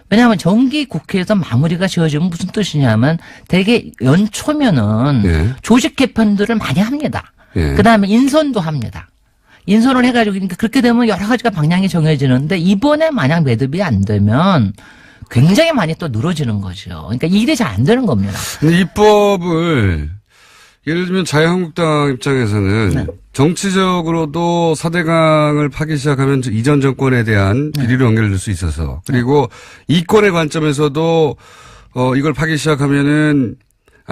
왜냐하면 정기 국회에서 마무리가 지어지면 무슨 뜻이냐면 대개 연초면은 예. 조직 개편들을 많이 합니다. 예. 그다음에 인선도 합니다. 인선을 해가지고 그러니까 그렇게 되면 여러 가지가 방향이 정해지는데 이번에 만약 매듭이 안 되면 굉장히 많이 또 늘어지는 거죠. 그러니까 일이 잘 안 되는 겁니다. 근데 입법을 예를 들면 자유한국당 입장에서는 네. 정치적으로도 4대강을 파기 시작하면 이전 정권에 대한 비리로 연결될 수 있어서 그리고 이권의 관점에서도 이걸 파기 시작하면은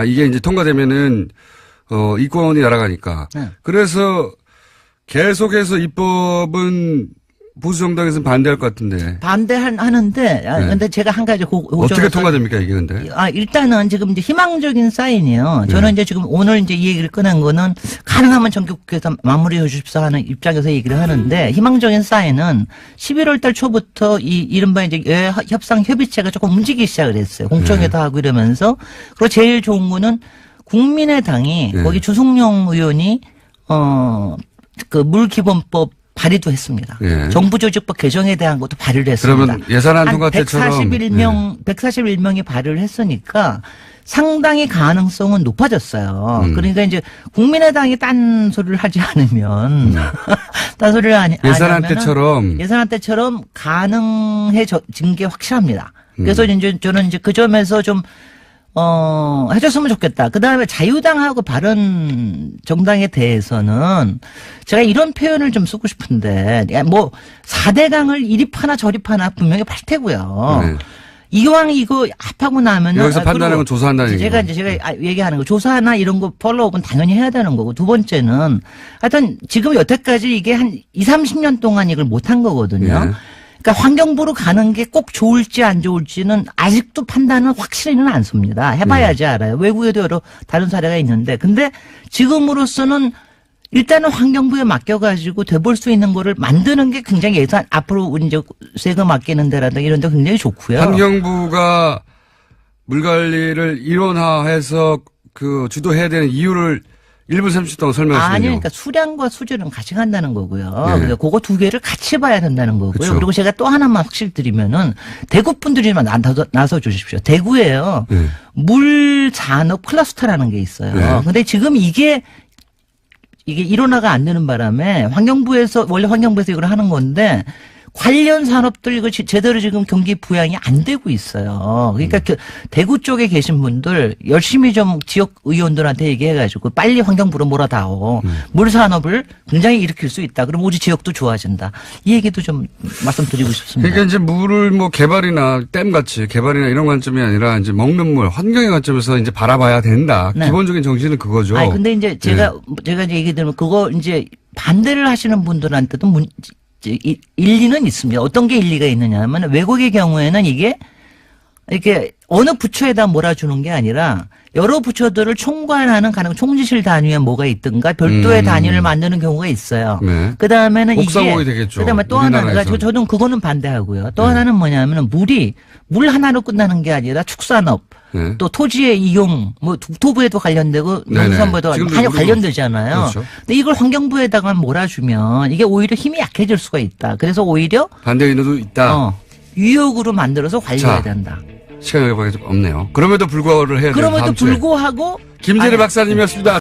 이게 이제 통과되면은 이권이 날아가니까 네. 그래서 계속해서 입법은 보수 정당에서는 반대할 것 같은데 반대하는데 근데 제가 한 가지 어떻게 통과됩니까 이게 근데? 일단은 지금 이제 희망적인 사인이요. 저는 이제 지금 오늘 이제 이 얘기를 꺼낸 거는 가능하면 정기국회에서 마무리해 주십사 하는 입장에서 얘기를 하는데 희망적인 사인은 11월 달 초부터 이른바 이제 협상 협의체가 조금 움직이기 시작을 했어요. 공청회도 하고 이러면서 그리고 제일 좋은 거는 국민의당이 거기 주승용 의원이 그 물기본법 발의도 했습니다. 예. 정부조직법 개정에 대한 것도 발의를 했습니다. 그러면 예산안 통과 때처럼 141명이 발의를 했으니까 상당히 가능성은 높아졌어요. 그러니까 이제 국민의당이 딴 소리를 하지 않으면 딴 소리를 예산안 때처럼 예산안 때처럼 가능해진 게 확실합니다. 그래서 이제 저는 이제 그 점에서 좀 해줬으면 좋겠다. 그 다음에 자유당하고 바른 정당에 대해서는 제가 이런 표현을 좀 쓰고 싶은데, 뭐, 4대강을 이립하나 저립하나 분명히 팔 테고요. 네. 이왕 이거 합하고 나면은. 여기서 판단하는 건 조사한다는 제가 얘기고. 이제 제가 얘기하는 거, 조사나 이런 거 폴로업은 당연히 해야 되는 거고, 두 번째는 하여튼 지금 여태까지 이게 한 30년 동안 이걸 못한 거거든요. 네. 그러니까 환경부로 가는 게 꼭 좋을지 안 좋을지는 아직도 판단은 확실히는 않습니다. 해봐야지 알아요. 외국에도 여러 다른 사례가 있는데, 근데 지금으로서는 일단은 환경부에 맡겨가지고 돼볼 수 있는 거를 만드는 게 굉장히 예산 앞으로 이제 세금 아끼는 데라든가 이런 데 굉장히 좋고요. 환경부가 물 관리를 일원화해서 그 주도해야 되는 이유를 1분 30초 동안 설명하시면요. 아니, 그러니까 수량과 수질은 같이 간다는 거고요. 네. 그러니까 그거 두 개를 같이 봐야 된다는 거고요. 그쵸. 그리고 제가 또 하나만 확실히 드리면은 대구 분들이만 나서 주십시오. 대구에요. 네. 물 산업 클러스터라는 게 있어요. 네. 근데 지금 이게 일원화가 안 되는 바람에 원래 환경부에서 이걸 하는 건데 관련 산업들 이거 제대로 지금 경기 부양이 안 되고 있어요. 그러니까 그 대구 쪽에 계신 분들 열심히 좀 지역 의원들한테 얘기해가지고 빨리 환경부로 몰아다오. 물 산업을 굉장히 일으킬 수 있다. 그럼 우리 지역도 좋아진다. 이 얘기도 좀 말씀드리고 싶습니다. 그러니까 이제 물을 뭐 개발이나 댐 같이 개발이나 이런 관점이 아니라 이제 먹는 물, 환경의 관점에서 이제 바라봐야 된다. 네. 기본적인 정신은 그거죠. 아니 근데 이제 제가 이제 얘기 드리면 그거 이제 반대를 하시는 분들한테도 일리는 있습니다. 어떤 게 일리가 있느냐 하면 외국의 경우에는 이게 이렇게 어느 부처에다 몰아주는 게 아니라 여러 부처들을 총괄하는 총지실 단위에 뭐가 있든가 별도의 단위를 만드는 경우가 있어요. 네. 그 다음에는 복사복이 되겠죠. 그다음에 또 하나가 우리나라에서는. 저는 그거는 반대하고요. 또 하나는 뭐냐면은 물 하나로 끝나는 게 아니라 축산업. 네. 또 토지의 이용, 뭐 국토부에도 관련되고 네네. 농수산부에도 지금도 많이 우리도 관련되잖아요. 그렇죠. 근데 이걸 환경부에다가 몰아주면 이게 오히려 힘이 약해질 수가 있다. 그래서 오히려 반대 의견도 있다. 유역으로 만들어서 관리해야 자, 된다. 시간이 좀 없네요. 그럼에도 불구하고를 해야 돼요. 그럼에도 다음 주에. 불구하고 김재래 아니, 박사님이었습니다.